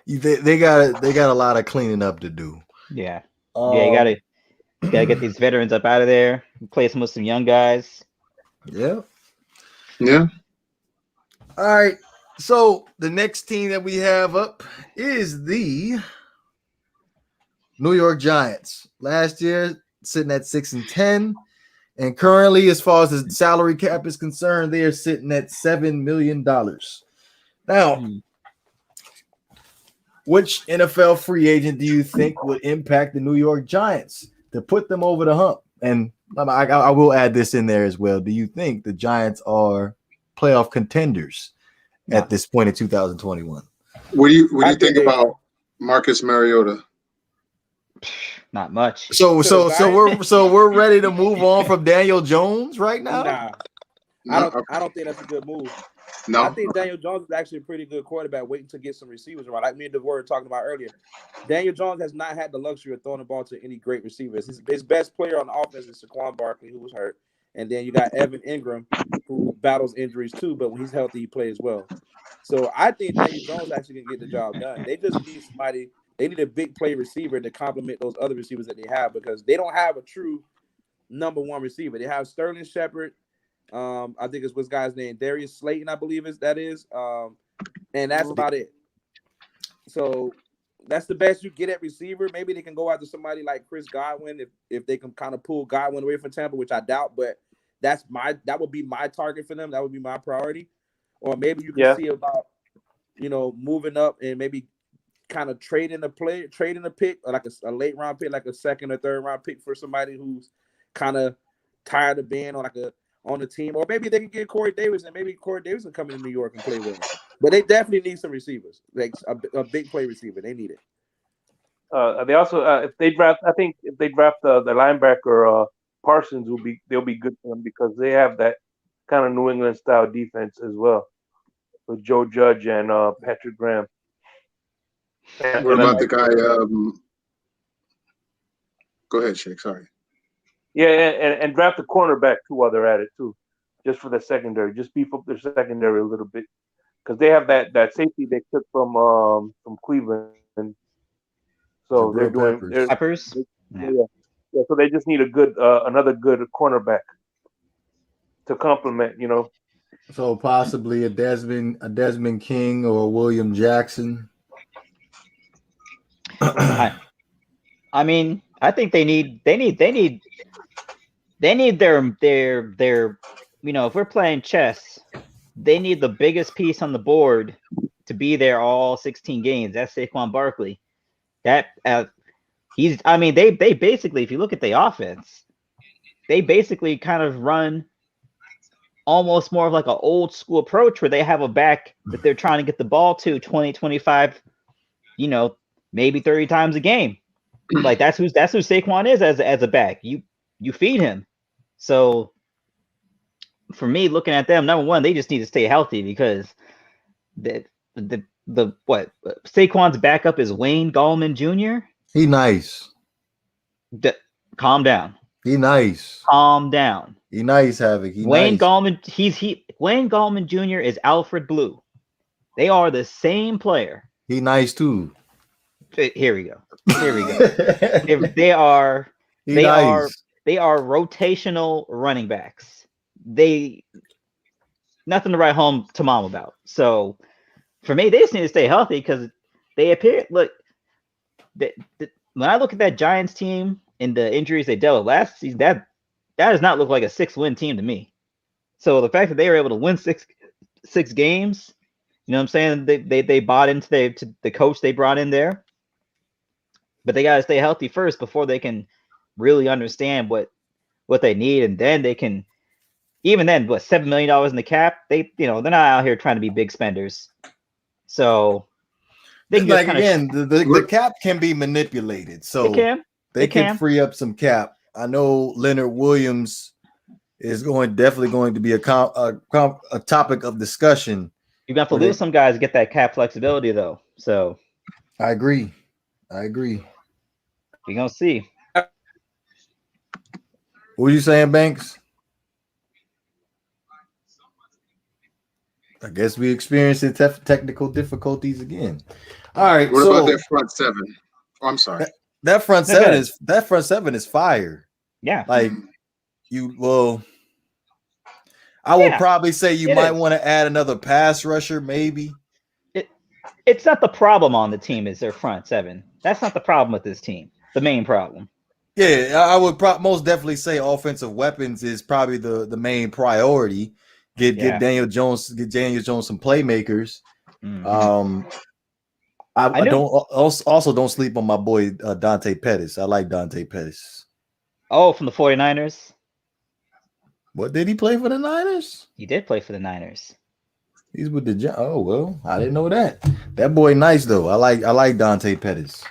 They got a lot of cleaning up to do. Yeah. You gotta get these veterans up out of there, replace them with some young guys. Yeah. Yeah. All right. So the next team that we have up is the New York Giants. Last year, sitting at 6-10. And currently, as far as the salary cap is concerned, they are sitting at $7 million. Now, which NFL free agent do you think would impact the New York Giants to put them over the hump? And I will add this in there as well. Do you think the Giants are playoff contenders at this point in 2021? What do you think about Marcus Mariota? Not much. So we're ready to move on from Daniel Jones right now. Nah, I don't think that's a good move. No, I think Daniel Jones is actually a pretty good quarterback, waiting to get some receivers around. Like me and DeVore were talking about earlier, Daniel Jones has not had the luxury of throwing the ball to any great receivers. His best player on offense is Saquon Barkley, who was hurt, and then you got Evan Ingram, who battles injuries too, but when he's healthy, he plays well. So I think Daniel Jones actually can get the job done. They just need somebody. They need a big play receiver to complement those other receivers that they have, because they don't have a true number one receiver. They have Sterling Shepard. I think it's what's guy's name, Darius Slade, I believe that is. And that's about it. So that's the best you get at receiver. Maybe they can go after somebody like Chris Godwin if they can kind of pull Godwin away from Tampa, which I doubt, but that would be my target for them. That would be my priority. Or maybe you can see about, moving up and maybe kind of trading a pick, or like a late round pick, like a 2nd or 3rd round pick for somebody who's kind of tired of being on the team. Or maybe they can get Corey Davis, and maybe Corey Davis can come into New York and play with them. But they definitely need some receivers, like a big play receiver. They need it. They also, if they draft the linebacker Parsons, they'll be good for them, because they have that kind of New England style defense as well with Joe Judge and Patrick Graham. What about the guy? Go ahead, Shake. Sorry. Yeah, and draft the cornerback too while they're at it too, just for the secondary. Just beef up their secondary a little bit, because they have that safety they took from Cleveland. So they're doing Peppers. Yeah. So they just need another good cornerback to complement. So possibly a Desmond King or a William Jackson. I mean, I think they need their if we're playing chess, they need the biggest piece on the board to be there all 16 games. That's Saquon Barkley. They basically, if you look at the offense, they basically kind of run almost more of like an old school approach, where they have a back that they're trying to get the ball to 20, 25, maybe 30 times a game. Like that's who Saquon is as a back. You feed him. So for me, looking at them, number one, they just need to stay healthy, because Saquon's backup is Wayne Gallman Jr. He nice. Calm down. He nice. Calm down. He nice, Havoc. Wayne Gallman. Wayne Gallman Jr. is Alfred Blue. They are the same player. He nice too. Here we go. They are rotational running backs. nothing to write home to mom about. So for me, they just need to stay healthy because they appear. Look, when I look at that Giants team and the injuries they dealt with last season, that does not look like a 6-win team to me. So the fact that they were able to win six games, you know what I'm saying? They bought into the coach they brought in there, but they got to stay healthy first before they can really understand what they need, and then they can. Even then, what, $7 million in the cap? They're not out here trying to be big spenders. So they can like again, the cap can be manipulated, so they can free up some cap. I know Leonard Williams is definitely going to be a topic of discussion. You're gonna have to lose some guys to get that cap flexibility, though. So I agree. You're gonna see. What are you saying, Banks? I guess we experienced technical difficulties again. All right. What about their front seven? Oh, I'm sorry. That front seven is fire. Yeah. Like I would probably say you might want to add another pass rusher, maybe. It's not the problem on the team is their front seven. That's not the problem with this team. The main problem. Yeah, I would most definitely say offensive weapons is probably the main priority. Get Daniel Jones some playmakers. Mm-hmm. I don't sleep on my boy Dante Pettis. I like Dante Pettis. Oh, from the 49ers. What, did he play for the Niners? He did play for the Niners. He's with the Oh well, I didn't know that. That boy nice though. I like Dante Pettis.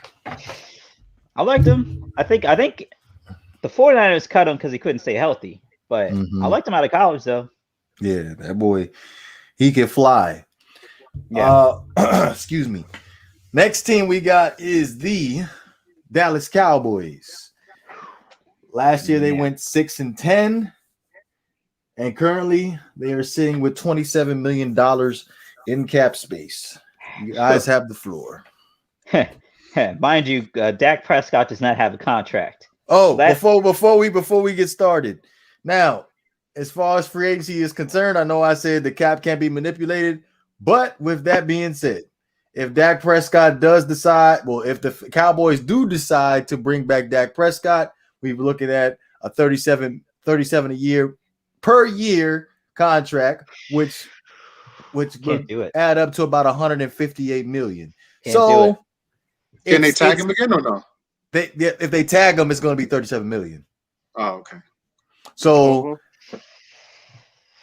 I liked him. I think the 49ers cut him because he couldn't stay healthy. But I liked him out of college though. Yeah, that boy, he can fly. Yeah. Excuse me. Next team we got is the Dallas Cowboys. Last year they went 6-10, and currently they are sitting with $27 million in cap space. You guys have the floor. Mind you, Dak Prescott does not have a contract. Oh, before we get started, now, as far as free agency is concerned, I know I said the cap can't be manipulated, but with that being said, if Dak Prescott does decide, if the Cowboys do decide to bring back Dak Prescott, we're looking at a 37 a year per year contract, which would add up to about $158 million. Can they tag him again or no? If they tag him, it's going to be $37 million. Oh, okay. So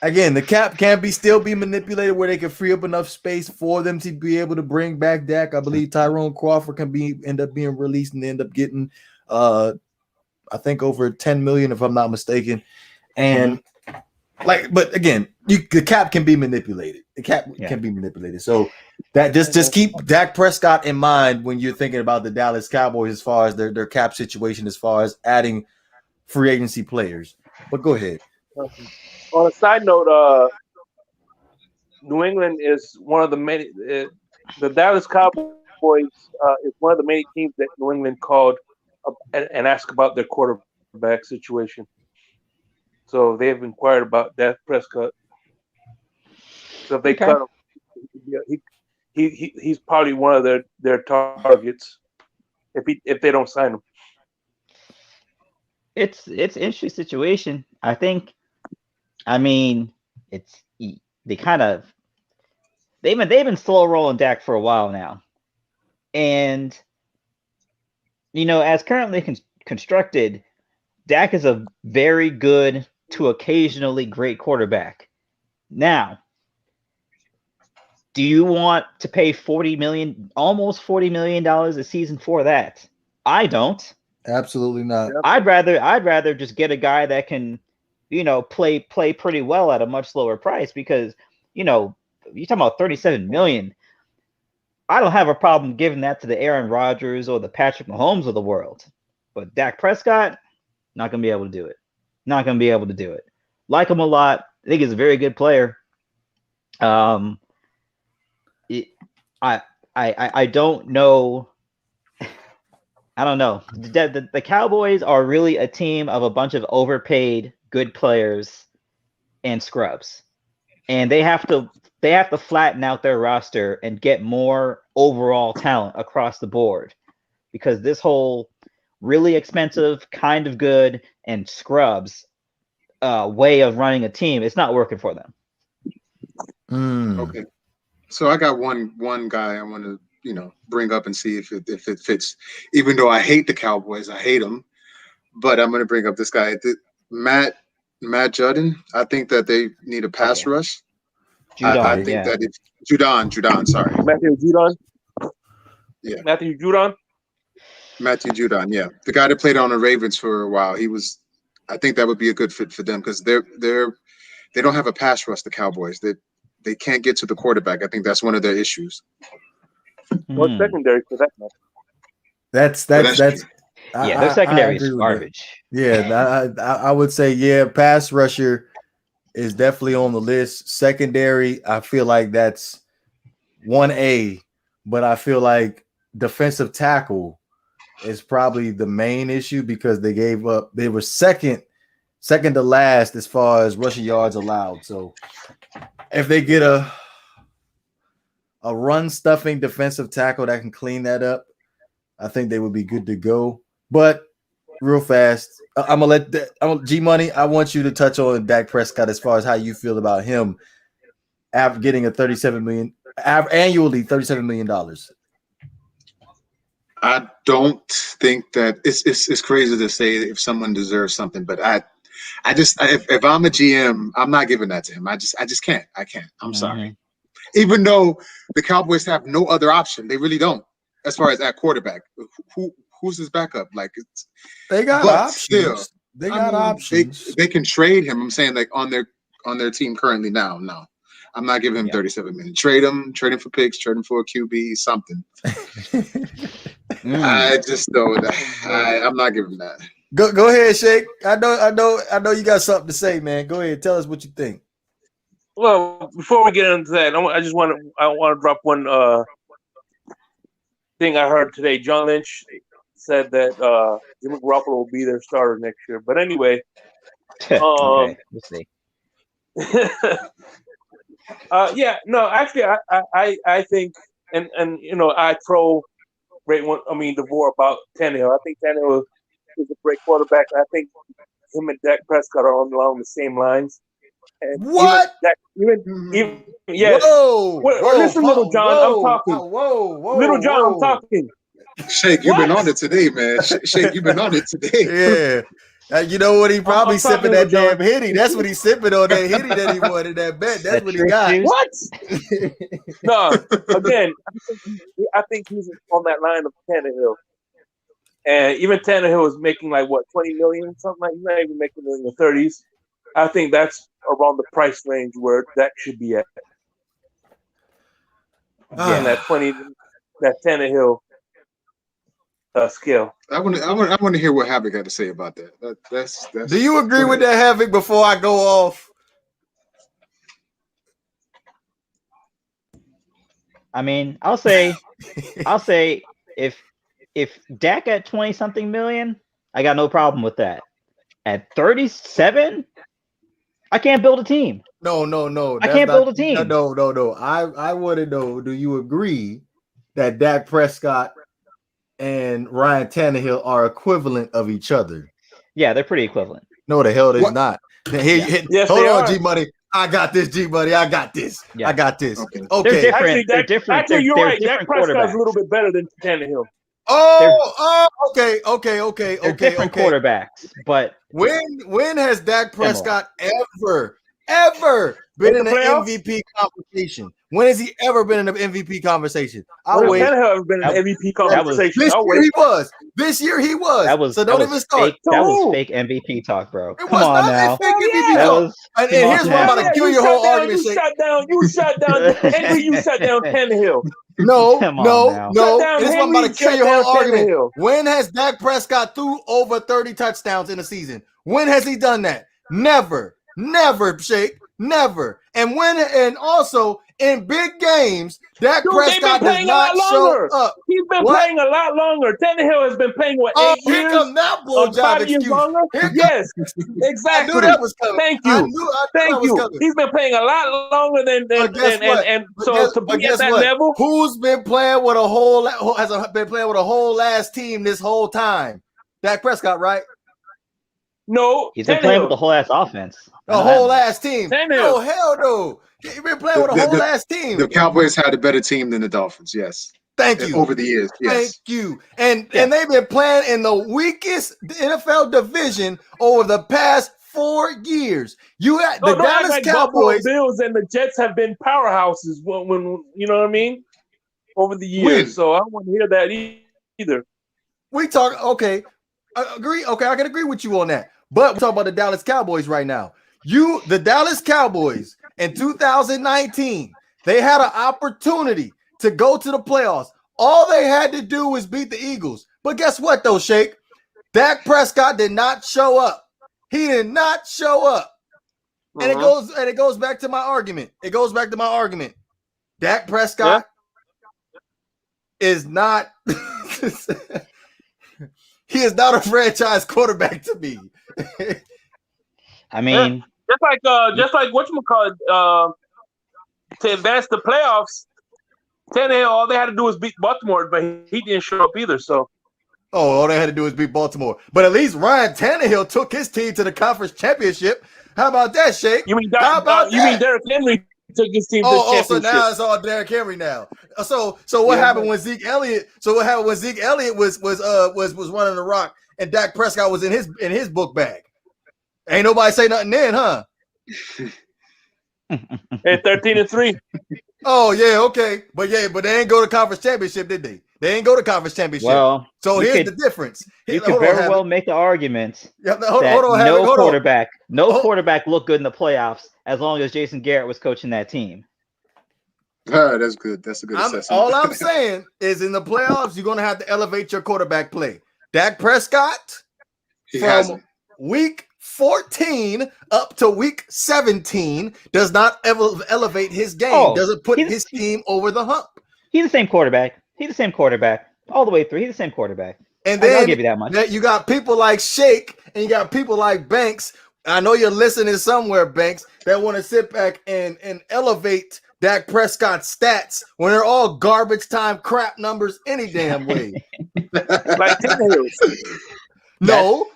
again, the cap can still be manipulated where they can free up enough space for them to be able to bring back Dak. I believe Tyrone Crawford can end up being released and end up getting I think over $10 million if I'm not mistaken. And but again, the cap can be manipulated. The cap can be manipulated. So that just keep Dak Prescott in mind when you're thinking about the Dallas Cowboys as far as their cap situation, as far as adding free agency players. But go ahead. On a side note, New England is one of the many. The Dallas Cowboys is one of the many teams that New England called and asked about their quarterback situation. So they have inquired about Dak Prescott. So if they cut him, he's probably one of their targets. If they don't sign him, it's an interesting situation. I mean, they've been slow rolling Dak for a while now, and as currently constructed, Dak is a very good to occasionally great quarterback. Now, do you want to pay almost $40 million a season for that? I don't. Absolutely not. I'd rather just get a guy that can, play pretty well at a much lower price because, you're talking about $37 million. I don't have a problem giving that to the Aaron Rodgers or the Patrick Mahomes of the world. But Dak Prescott, not going to be able to do it. Not going to be able to do it. Like him a lot. I think he's a very good player. I don't know. I don't know. The Cowboys are really a team of a bunch of overpaid good players and scrubs. and they have to flatten out their roster and get more overall talent across the board, because this whole really expensive, kind of good, and scrubs way of running a team, it's not working for them. Okay, so I got one guy I want to bring up and see if it fits. Even though I hate the Cowboys, I hate them, but I'm going to bring up this guy, Matt Judon. I think that they need a pass rush. I think that it's Judon. Sorry, Matthew Judon. Yeah, Matthew Judon. Yeah, the guy that played on the Ravens for a while. I think that would be a good fit for them because they don't have a pass rush. The Cowboys, they can't get to the quarterback. I think that's one of their issues. What secondary for that? That's their secondary is garbage. Yeah, I would say pass rusher is definitely on the list. Secondary, I feel like that's 1A, but I feel like defensive tackle is probably the main issue because they were second to last as far as rushing yards allowed. So if they get a run stuffing defensive tackle that can clean that up, I think they would be good to go. But real fast, I'm gonna let G Money. I want you to touch on Dak Prescott as far as how you feel about him after getting a $37 million annually, $37 million. I don't think that it's crazy to say if someone deserves something, but if I'm a GM, I'm not giving that to him. I just can't. I can't. I'm sorry. Even though the Cowboys have no other option, they really don't. As far as at quarterback, who's his backup? Like they got options. Still, they got options. They can trade him. I'm saying like on their team currently now. No, I'm not giving him $37 million. Trade him for picks. Trade him for a QB. Something. I just know that I'm not giving that. Go ahead, Shake. I know you got something to say, man. Go ahead, tell us what you think. Well, before we get into that, I want to drop one thing I heard today. John Lynch said that Jimmy Garoppolo will be their starter next year. But anyway, okay, we'll see. Actually, I think, and I rate DeVore about Tannehill. I think Tannehill is a great quarterback. I think him and Dak Prescott are along the same lines. And what? Even yes. Whoa, listen, Little John, I'm talking. Little John, I'm talking. Shake, you've been on it today, man. Shake, you've been on it today. Yeah. You know what? He probably sipping that damn hitty. That's what he's sipping on, that hitty that he wanted, that bet. That's what he got. What? No, again, I think he's on that line of Tannehill. And even Tannehill is making like what, 20 million, something like that. He's not even making it in the 30s. I think that's around the price range where that should be at. Again, that Tannehill skill. I want to hear what Havoc got to say about that. That's. Do you agree with that, Havoc? Before I go off, I mean, I'll say if Dak at 20-something million, I got no problem with that. At 37, I can't build a team. No. I can't build a team. No. I want to know, do you agree that Dak Prescott and Ryan Tannehill are equivalent of each other? Yeah, they're pretty equivalent. No, the hell they're not. Yes, hold on, G Money. I got this, G Money. I got this. Yeah. I got this. Okay. They're different. Actually, you're right. Dak Prescott's a little bit better than Tannehill. Okay. They're different quarterbacks, but when has Dak Prescott ever been in an MVP conversation? When has he ever been in an MVP conversation? Tannehill has been in an MVP conversation. This year he was. So don't even start. That was fake MVP talk, bro. It was not fake MVP talk. And here's what I'm about to kill your whole argument. You shut down Henry. You shut down Tannehill. No. This is what I'm about to kill your whole argument. Tannehill. When has Dak Prescott threw over 30 touchdowns in a season? When has he done that? Never, Shake. Never. And also in big games, Dak Prescott does not show up. He's been playing a lot longer. Tannehill has been playing, 8 here years? Come that blowjob 5 years excuse. longer? Yes, exactly. I knew that was coming. Thank you. I knew that was coming. He's been playing a lot longer than to be at that level. Who's been playing with a whole last team this whole time? Dak Prescott, right? No, he's been playing with the whole ass offense. A whole ass team. Tannehill. Oh hell no! He's been playing with a whole ass team. The Cowboys had a better team than the Dolphins. Yes. Thank you. Over the years. Yes. Thank you. And they've been playing in the weakest NFL division over the past 4 years. You had the Dallas Cowboys. Buffalo Bills and the Jets have been powerhouses when you know what I mean over the years. So I don't want to hear that either. We talk okay. I agree. Okay, I can agree with you on that. But we're talking about the Dallas Cowboys right now. The Dallas Cowboys in 2019, they had an opportunity to go to the playoffs. All they had to do was beat the Eagles. But guess what, though, Shake? Dak Prescott did not show up. He did not show up. And it goes back to my argument. Dak Prescott is not he is not a franchise quarterback to me. I mean, just like whatchamacallit, to advance the playoffs, Tannehill, all they had to do was beat Baltimore, but he didn't show up either. So, all they had to do was beat Baltimore. But at least Ryan Tannehill took his team to the conference championship. How about that, Shake? You mean Derrick Henry took his team to the championship? So now it's all Derrick Henry now. So what happened when Zeke Elliott? So what happened when Zeke Elliott was running the rock and Dak Prescott was in his book bag? Ain't nobody say nothing then, huh? At 13-3. Oh yeah, okay, but they ain't go to conference championship, did they? They ain't go to conference championship. Well, so here's the difference. You could very well make the argument that no quarterback looked good in the playoffs as long as Jason Garrett was coaching that team. That's good. That's a good assessment. All I'm saying is in the playoffs, you're going to have to elevate your quarterback play. Dak Prescott, from week 14 up to week 17, does not elevate his game, doesn't put his team over the hump. He's the same quarterback. All the way through. He's the same quarterback. And then I'll give you that much. You got people like Shake and you got people like Banks. I know you're listening somewhere, Banks, that want to sit back and elevate Dak Prescott's stats when they're all garbage time crap numbers any damn way. Like Tannehill. No.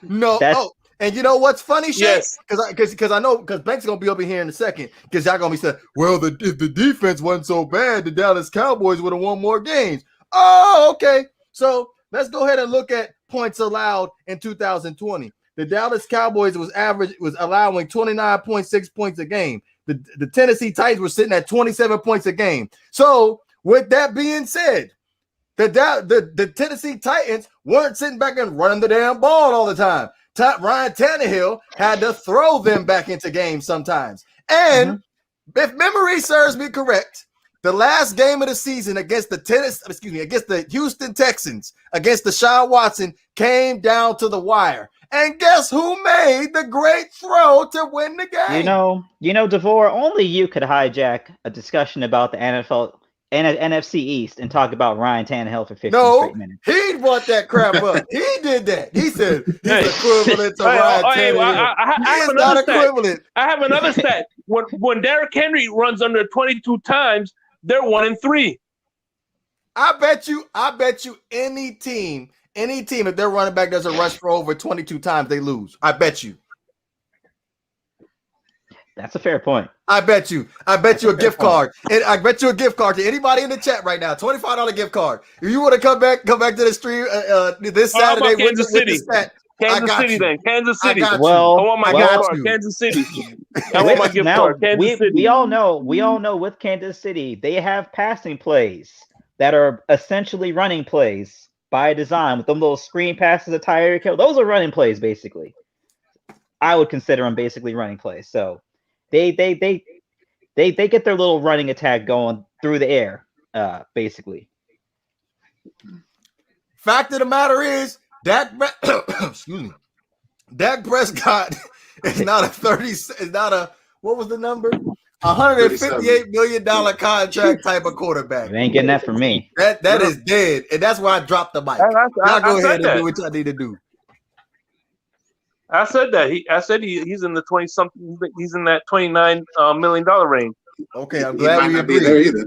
And you know what's funny, Shake? Yes. Because I know Banks is gonna be over here in a second. Because y'all gonna be saying, well, if the defense wasn't so bad, the Dallas Cowboys would have won more games. Oh, okay. So let's go ahead and look at points allowed in 2020. The Dallas Cowboys was allowing 29.6 points a game. The Tennessee Titans were sitting at 27 points a game. So with that being said, the Tennessee Titans weren't sitting back and running the damn ball all the time. Ryan Tannehill had to throw them back into games sometimes. And if memory serves me correct, the last game of the season against the Houston Texans, against Deshaun Watson, came down to the wire. And guess who made the great throw to win the game? You know, DeVore, only you could hijack a discussion about the NFL and NFC East and talk about Ryan Tannehill for 15 straight minutes. He brought that crap up. He did that. He said he's equivalent to Ryan Tannehill. I have another stat. When Derrick Henry runs under 22 times, they're 1-3. I bet you any team, if their running back doesn't rush for over 22 times, they lose. I bet you. That's a fair point. I bet you a gift card. And I bet you a gift card to anybody in the chat right now. $25 gift card. If you want to come back to the stream this Saturday with Kansas City. Kansas City. Well, I want my gift card. Kansas City. I want my gift card. Kansas City. We all know with Kansas City, they have passing plays that are essentially running plays by design with them little screen passes to Tyreek Hill. Those are running plays, basically. I would consider them basically running plays. So they get their little running attack going through the air, basically. Fact of the matter is, Dak Prescott is not a What was the number? $158 million contract type of quarterback. You ain't getting that from me. That is dead, and that's why I dropped the mic. Y'all go ahead and do what y'all need to do. I said that. He's in the 20 something. He's in that $29 million range. Okay, I'm glad we agree. There either.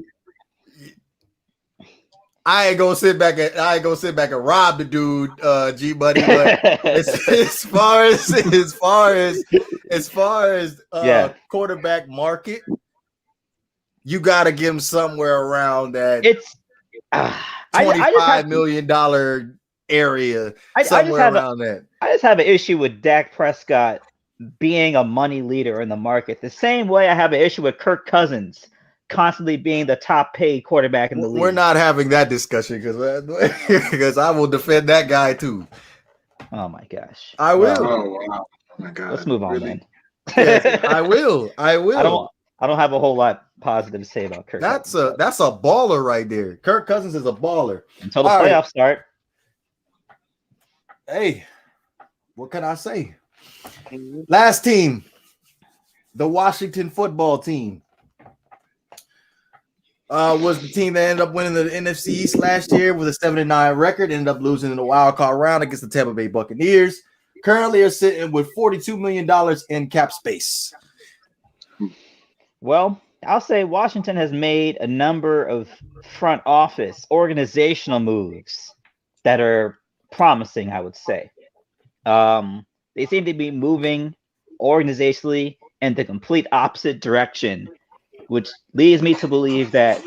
I ain't gonna sit back and rob the dude, G Buddy. But as far as quarterback market, you got to give him somewhere around that. It's $25 million area. Somewhere around that. I just have an issue with Dak Prescott being a money leader in the market. The same way I have an issue with Kirk Cousins constantly being the top paid quarterback in the league. We're not having that discussion because I will defend that guy too. Oh my gosh. I will. Oh wow. Oh my God. Let's move on then. Yes, I will. I don't have a whole lot positive to say about Kirk. That's a baller right there. Kirk Cousins is a baller. Until the playoffs start. Hey, what can I say? Last team, the Washington football team. Was the team that ended up winning the NFC East last year with a 7-9 record, ended up losing in the wild card round against the Tampa Bay Buccaneers. Currently are sitting with $42 million in cap space. Well, I'll say Washington has made a number of front office organizational moves that are promising, I would say. They seem to be moving organizationally in the complete opposite direction, which leads me to believe that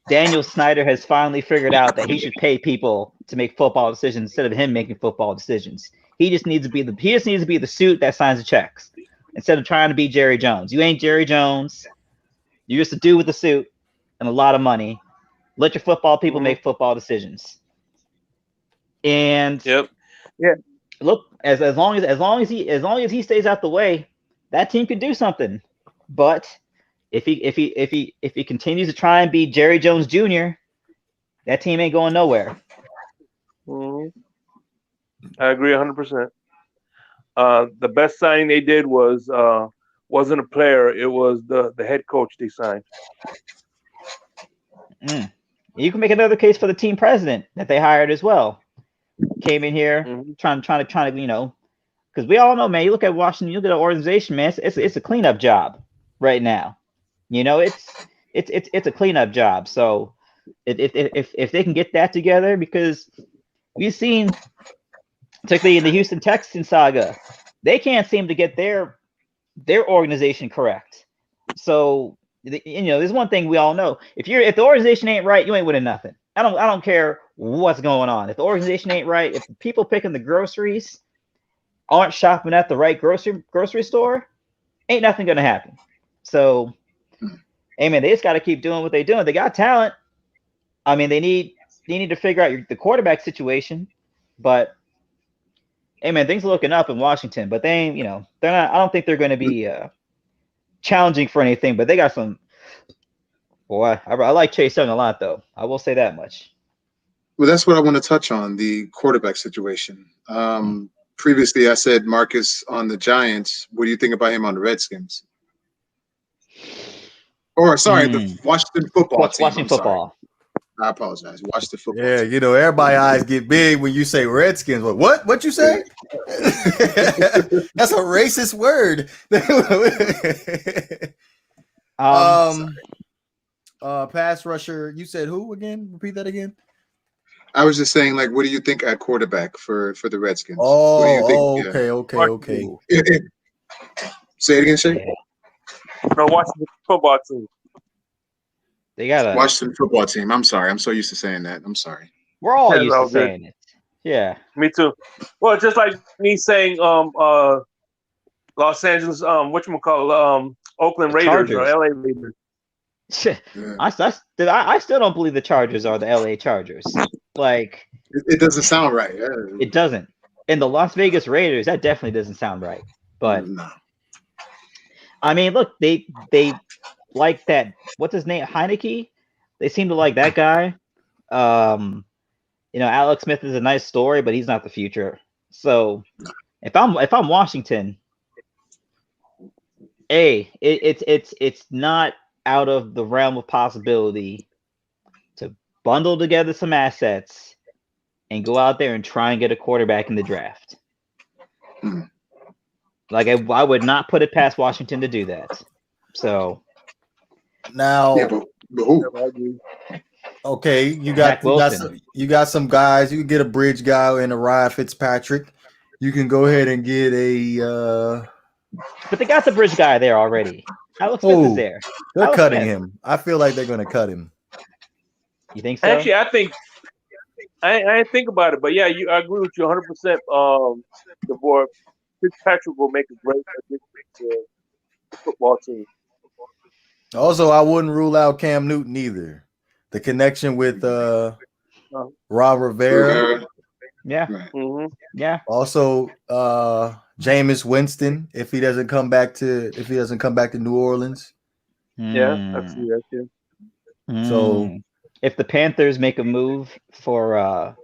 Daniel Snyder has finally figured out that he should pay people to make football decisions instead of him making football decisions. He just needs to be the suit that signs the checks instead of trying to be Jerry Jones. You ain't Jerry Jones. You're just a dude with a suit and a lot of money. Let your football people make football decisions. And look, as long as he stays out the way, that team could do something. But if he continues to try and be Jerry Jones Jr., that team ain't going nowhere. I agree 100%. The best signing they did wasn't a player; it was the head coach they signed. You can make another case for the team president that they hired as well. Came in here trying to because we all know, man. You look at Washington, you look at the organization, man. It's a cleanup job right now. It's a cleanup job. So if they can get that together, because we've seen, particularly in the Houston Texans saga, they can't seem to get their organization correct. So there's one thing we all know: if the organization ain't right, you ain't winning nothing. I don't care what's going on. If the organization ain't right, if the people picking the groceries aren't shopping at the right grocery store, ain't nothing gonna happen. So, hey man, they just got to keep doing what they're doing. They got talent. I mean, they need to figure out the quarterback situation. But hey man, things are looking up in Washington. But they ain't, they're not. I don't think they're going to be challenging for anything. But they got some. Boy, I like Chase Young a lot, though. I will say that much. Well, that's what I want to touch on, the quarterback situation. Previously, I said Marcus on the Giants. What do you think about him on the Redskins? Or, sorry, the Washington football team. Washington football. I apologize. Washington football team. Yeah, everybody's eyes get big when you say Redskins. What you say? That's a racist word. Pass rusher. You said who again? Repeat that again. I was just saying, what do you think at quarterback for the Redskins? Okay. Say it again, Shay. No, Washington football team. They got a Washington football team. I'm sorry. I'm so used to saying that. I'm sorry. We're all used to saying it. Yeah. Me too. Well, just like me saying Los Angeles Oakland Raiders or LA Raiders. I still don't believe the Chargers are the LA Chargers. It doesn't sound right. Yeah. It doesn't. And the Las Vegas Raiders, that definitely doesn't sound right. But no. I mean, look, they like that. What's his name? Heineke. They seem to like that guy. Alex Smith is a nice story, but he's not the future. So if I'm Washington, It's not out of the realm of possibility to bundle together some assets and go out there and try and get a quarterback in the draft. Like I would not put it past Washington to do that. So Now, Yeah, but who? okay, you Zach got Wilson. you got some guys. You can get a bridge guy in a Ryan Fitzpatrick. You can go ahead and get a. But they got the bridge guy there already. Alex Smith is there. They're Alex cutting Smith. him. I feel like they're going to cut him. You think so? Actually, I think I didn't think about it, but yeah, I agree with you 100%. The boy Fitzpatrick will make a great addition to the football team. Also, I wouldn't rule out Cam Newton either. The connection with Ron Rivera. Yeah. Mm-hmm. Yeah. Also, Jameis Winston if he doesn't come back to New Orleans. Yeah, I see that too. So if the Panthers make a move for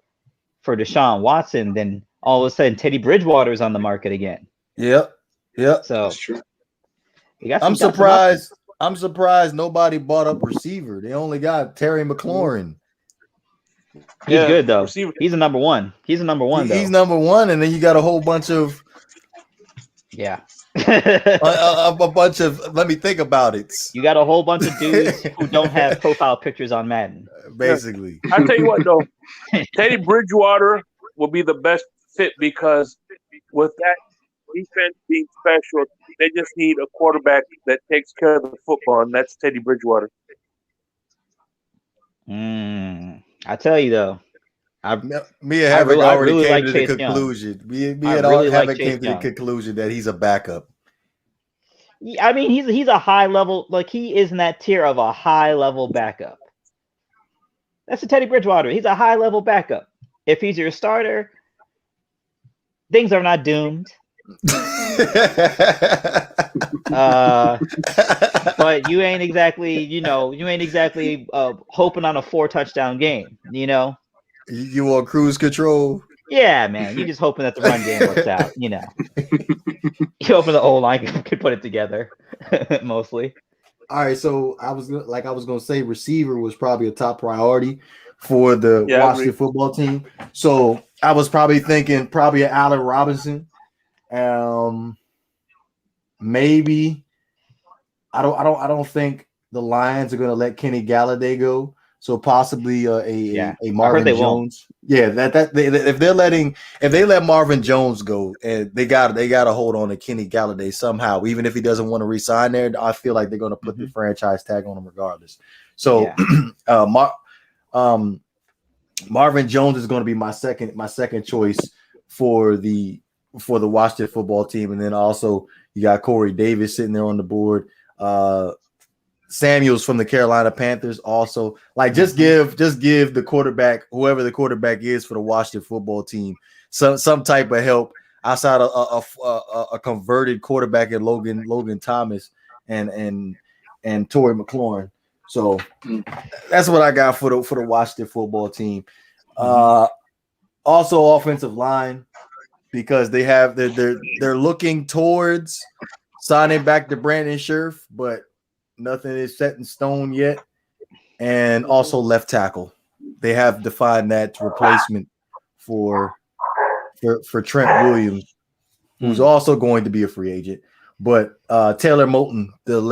Deshaun Watson, then all of a sudden Teddy Bridgewater is on the market again. Yep. So That's true. I'm surprised. I'm surprised nobody bought up receiver. They only got Terry McLaurin. He's good though. Receiver. He's a number one. He's a number one though. He's number one, and then you got a whole bunch of a bunch of. Let me think about it. You got a whole bunch of dudes who don't have profile pictures on Madden. Basically, I tell you what though, Teddy Bridgewater will be the best fit because with that defense being special, they just need a quarterback that takes care of the football, and that's Teddy Bridgewater. I tell you though, me and Havoc already really came like to Chase the conclusion. Me and really Havoc like came to the Young. conclusion that he's a backup. I mean, he's a high level, like he is in that tier of a high level backup. That's a Teddy Bridgewater. He's a high level backup. If he's your starter, things are not doomed. But you ain't exactly, hoping on a 4-touchdown game, You on cruise control? Yeah, man. You just hoping that the run game works out, You hoping the O-line could put it together, mostly. All right, so I was gonna say receiver was probably a top priority for the Washington football team. So I was probably thinking an Allen Robinson. Maybe I don't think the Lions are gonna let Kenny Galladay go. So possibly a Marvin Jones. Yeah, if they let Marvin Jones go, and they got to hold on to Kenny Galladay somehow, even if he doesn't want to resign there. I feel like they're going to put the franchise tag on him regardless. So Marvin Jones is going to be my second choice for the Washington football team, and then also you got Corey Davis sitting there on the board. Samuels from the Carolina Panthers also. Just give the quarterback, whoever the quarterback is for the Washington football team, some type of help outside of a converted quarterback in Logan Thomas and Torrey McLaurin. So that's what I got for the Washington football team. Also offensive line, because they're looking towards signing back to Brandon Scherf, but nothing is set in stone yet. And also left tackle. They have defined that replacement for Trent Williams, who's also going to be a free agent. But Taylor Moton, the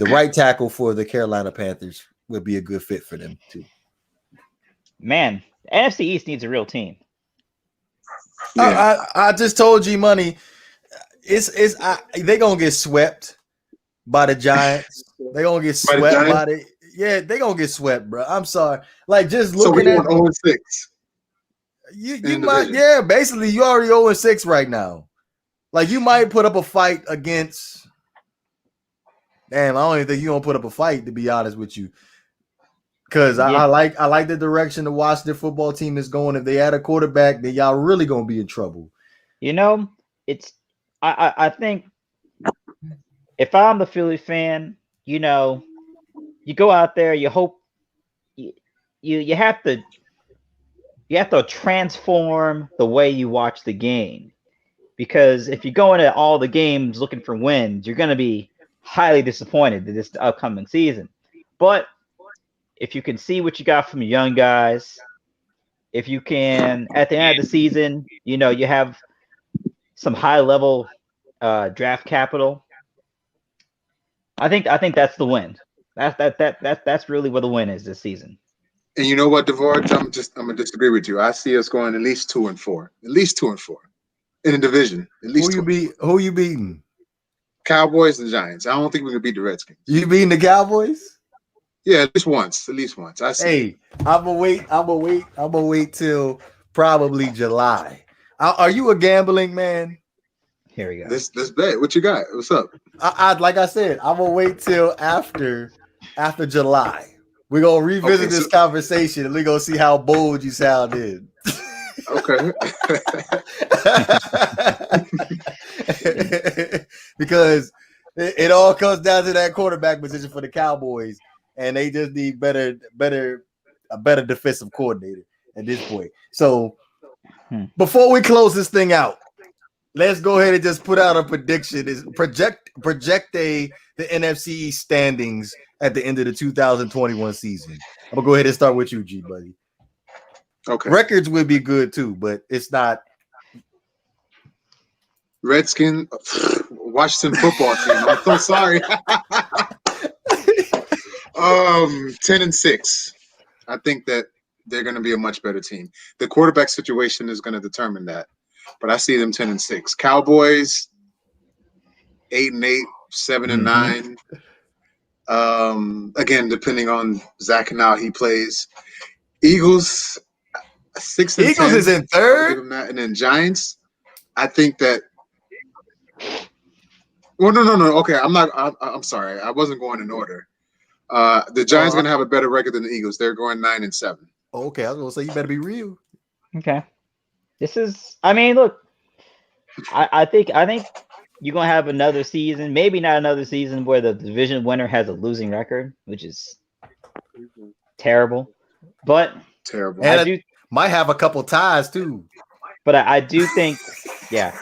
right tackle for the Carolina Panthers, would be a good fit for them too. Man, NFC East needs a real team. Yeah. I just told you, money. They're gonna get swept by the Giants. They're gonna get swept by the they're gonna get swept, bro. I'm sorry. Just looking at 0-6. You might, basically you already 0-6 right now. You might put up a fight against. Damn, I don't even think you're gonna put up a fight, to be honest with you. Because I like the direction the Washington football team is going. If they add a quarterback, then y'all really gonna be in trouble. I think if I'm the Philly fan, you go out there, you hope you have to transform the way you watch the game. because if you go into all the games looking for wins, you're going to be highly disappointed this upcoming season. But if you can see what you got from young guys, if you can, at the end of the season, you have some high level draft capital. I think that's the win. That's really where the win is this season. And you know what, DeVore? I'm gonna disagree with you. I see us going at least 2-4. At least 2-4 in the division. At least who you beating? Cowboys and Giants. I don't think we can beat the Redskins. You beating the Cowboys? Yeah, at least once. At least once. I see. Hey, I'm gonna wait till probably July. Are you a gambling man? Here we go. Let's bet. What you got? What's up? I like I said, I'm gonna wait till after July. We're gonna revisit this conversation and we're gonna see how bold you sounded. Okay. Because it all comes down to that quarterback position for the Cowboys, and they just need a better defensive coordinator at this point. So before we close this thing out, let's go ahead and just put out a prediction. Project the NFC East standings at the end of the 2021 season. I'm gonna go ahead and start with you, G buddy. Okay. Records would be good too, but it's not. Redskin, Washington football team. I'm so sorry. 10-6. I think that they're going to be a much better team. The quarterback situation is going to determine that, but I see them 10-6. Cowboys 8-8, 7-9. Again, depending on Zach and how he plays. Eagles 6-10. Eagles is in third. Give them that. And then Giants, I think that. Well, no. Okay, I'm sorry. I wasn't going in order. The Giants are going to have a better record than the Eagles. They're going 9-7. Okay, I was going to say you better be real. Okay. Look, I think you're going to have another season, maybe not another season where the division winner has a losing record, which is terrible. But terrible. And I might have a couple ties too. But I do think, yeah.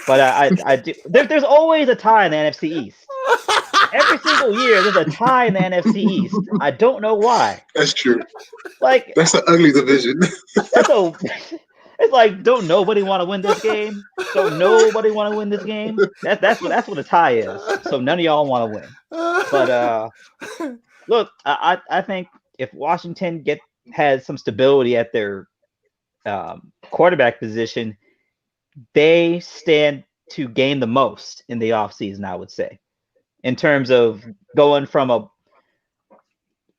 But I do. There's always a tie in the NFC East. Every single year, there's a tie in the NFC East. I don't know why. That's true. Like that's an ugly division. It's like, don't nobody want to win this game? Don't nobody want to win this game? That's what a tie is. So none of y'all want to win. But look, I think if Washington has some stability at their quarterback position, they stand to gain the most in the offseason, I would say, in terms of going from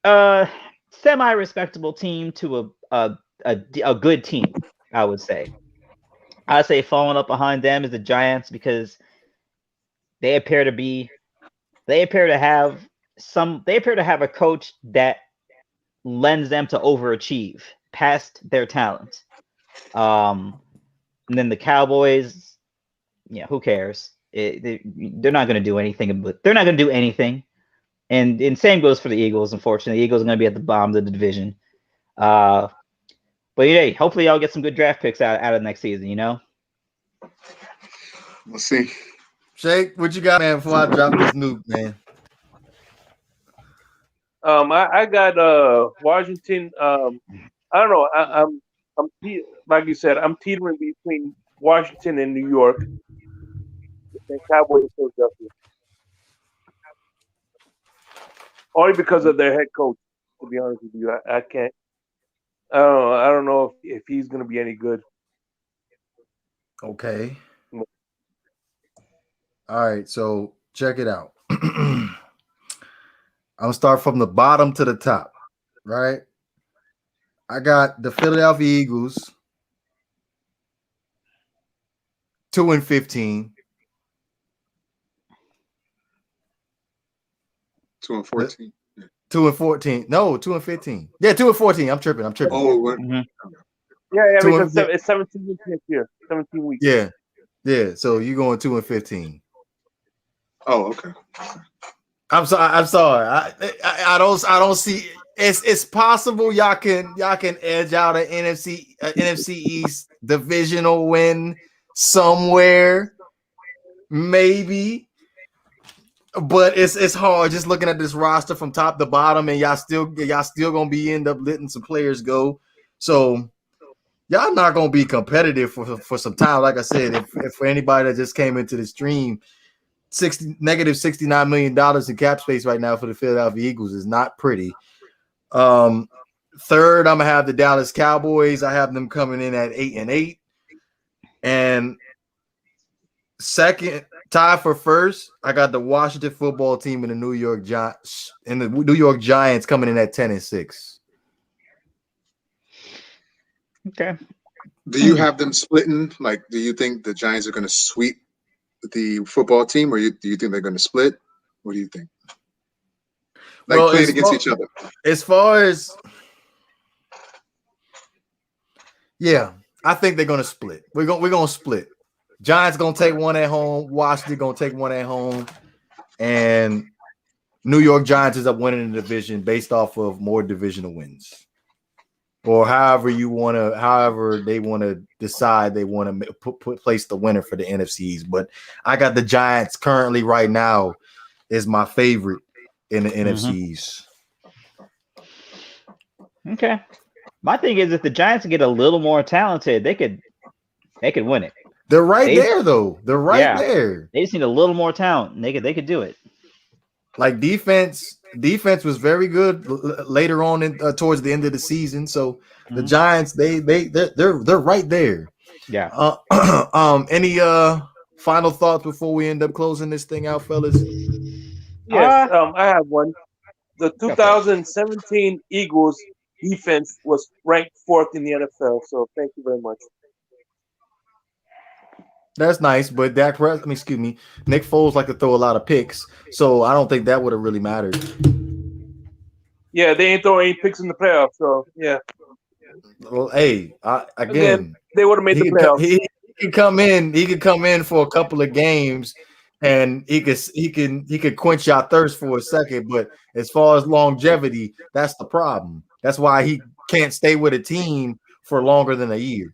a semi-respectable team to a good team, I would say. I say following up behind them is the Giants because they appear to have a coach that lends them to overachieve past their talent. And then the Cowboys, yeah, who cares? They're not going to do anything. But they're not going to do anything. And same goes for the Eagles. Unfortunately, the Eagles are going to be at the bottom of the division. But yeah, hopefully y'all get some good draft picks out of next season. We'll see. Shake, what you got, man? Before I drop this nuke, man. I got Washington. I don't know. I'm like you said, I'm teetering between Washington and New York. And Cowboys and Philadelphia. Only because of their head coach, to be honest with you. I can't. I don't know if he's going to be any good. Okay. All right, so check it out. I'm going to start from the bottom to the top, right? I got the Philadelphia Eagles 2-15. 2-14. 2-14. No, 2-15. Yeah, 2-14. I'm tripping. Oh, mm-hmm. Yeah, because it's 17 weeks next year. 17 weeks. Yeah. So you're going 2-15. Oh, okay. I'm sorry. I don't see. It's possible y'all can edge out an NFC East divisional win, somewhere, maybe. But it's hard just looking at this roster from top to bottom, and y'all still gonna be end up letting some players go. So y'all not gonna be competitive for some time. Like I said, if for anybody that just came into the stream, negative $69 million in cap space right now for the Philadelphia Eagles is not pretty. Third, I'm gonna have the Dallas Cowboys. I have them coming in at 8-8, and second, tie for first, I got the Washington football team and the New York Giants coming in at 10-6. Okay. Do you have them splitting? Like, do you think the Giants are going to sweep the football team, or do you think they're going to split? What do you think? Like, playing against each other. As far as, yeah, I think they're going to split. We're going to split. Giants going to take one at home. Washington going to take one at home. And New York Giants is up winning the division based off of more divisional wins. Or however they want to decide they want to place the winner for the NFC East. But I got the Giants currently right now is my favorite in the NFC East. Okay. My thing is, if the Giants get a little more talented, they could win it. They're there, though. They're there. They just need a little more talent, and they could do it. Like defense was very good later on towards the end of the season. So the Giants, they're right there. Yeah. Any final thoughts before we end up closing this thing out, fellas? Yes, I have one. The 2017 Eagles defense was ranked 4th in the NFL. So thank you very much. That's nice, but Nick Foles like to throw a lot of picks, so I don't think that would have really mattered. Yeah, they ain't throwing any picks in the playoffs, so yeah. Well, hey, again, they would have made the playoffs. He could come in. He could come in for a couple of games, and he could quench your thirst for a second. But as far as longevity, that's the problem. That's why he can't stay with a team for longer than a year.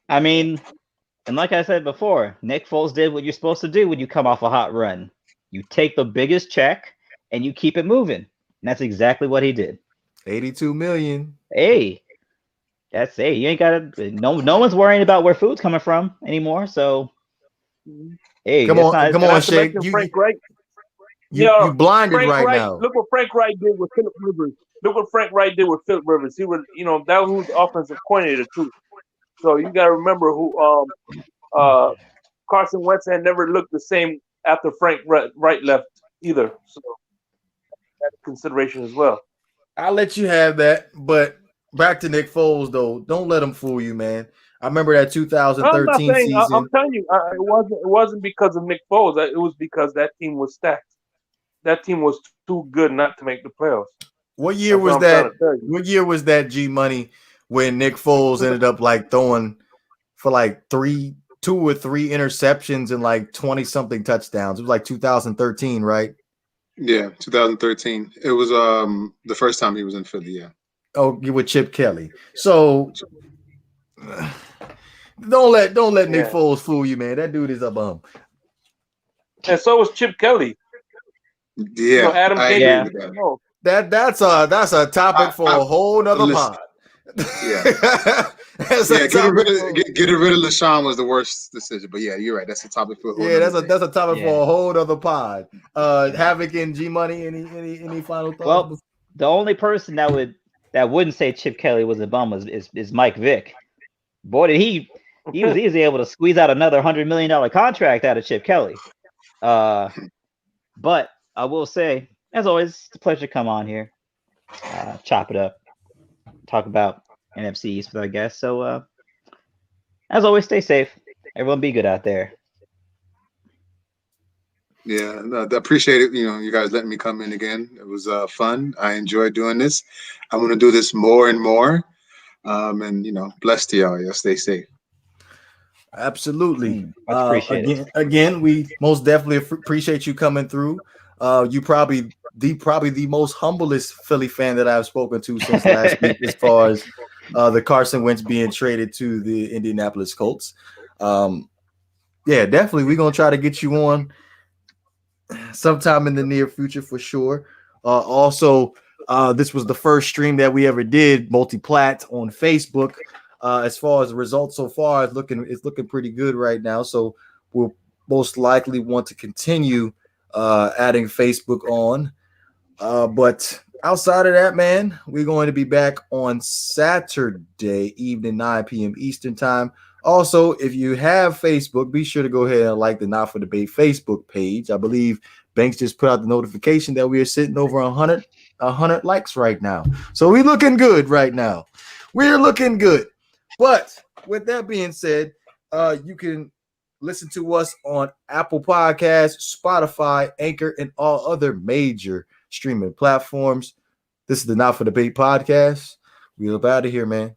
I mean, and like I said before, Nick Foles did what you're supposed to do when you come off a hot run. You take the biggest check and you keep it moving. And that's exactly what he did. $82 million. Hey, you ain't got to. No one's worrying about where food's coming from anymore. So, hey, come on, Shake. You blinded Frank right Wright, now. Look what Frank Wright did with Phillip Rivers. He was, that was the offensive coordinator too. So you got to remember who Carson Wentz had never looked the same after Frank Wright left either. So that's consideration as well. I'll let you have that, but back to Nick Foles though. Don't let him fool you, man. I remember that 2013 season. I'm telling you, it wasn't because of Nick Foles. It was because that team was stacked. That team was too good not to make the playoffs. What year was that? What year was that, G Money, when Nick Foles ended up like throwing for like 2 or 3 interceptions and like 20-something touchdowns? It was like 2013, right? Yeah, 2013. It was the first time he was in Philly, yeah. Oh, with Chip Kelly. So don't let Nick Foles fool you, man. That dude is a bum. And so was Chip Kelly. Yeah, Adam Gates. That's a topic for a whole nother pod. Yeah, getting rid of LaShawn was the worst decision. But yeah, you're right. That's a topic for a whole that's a topic for a whole other pod. Havoc and G Money. Any final thoughts? Well, the only person that wouldn't say Chip Kelly was a bum is Mike Vick. Boy, did he was easily able to squeeze out another $100 million contract out of Chip Kelly. But I will say, as always, it's a pleasure to come on here, chop it up, talk about NFC East with our guests. So, as always, stay safe. Everyone be good out there. Yeah, no, I appreciate it. You guys letting me come in again. It was fun. I enjoyed doing this. I'm going to do this more and more. And, bless to y'all. Y'all stay safe. Absolutely. Appreciate it. Again, we most definitely appreciate you coming through. You probably the most humblest Philly fan that I've spoken to since last week, as far as the Carson Wentz being traded to the Indianapolis Colts. Yeah, definitely. We're going to try to get you on sometime in the near future for sure. Also, this was the first stream that we ever did multi-plat on Facebook. As far as the results so far, it's looking pretty good right now. So we'll most likely want to continue adding Facebook on. But outside of that, man, we're going to be back on Saturday evening, 9 p.m. Eastern time. Also, if you have Facebook, be sure to go ahead and like the Not for Debate Facebook page. I believe Banks just put out the notification that we are sitting over 100 likes right now. So we're looking good right now. We're looking good. But with that being said, you can listen to us on Apple Podcasts, Spotify, Anchor, and all other major streaming platforms. This is the Not for Debate podcast. We're out of here, man.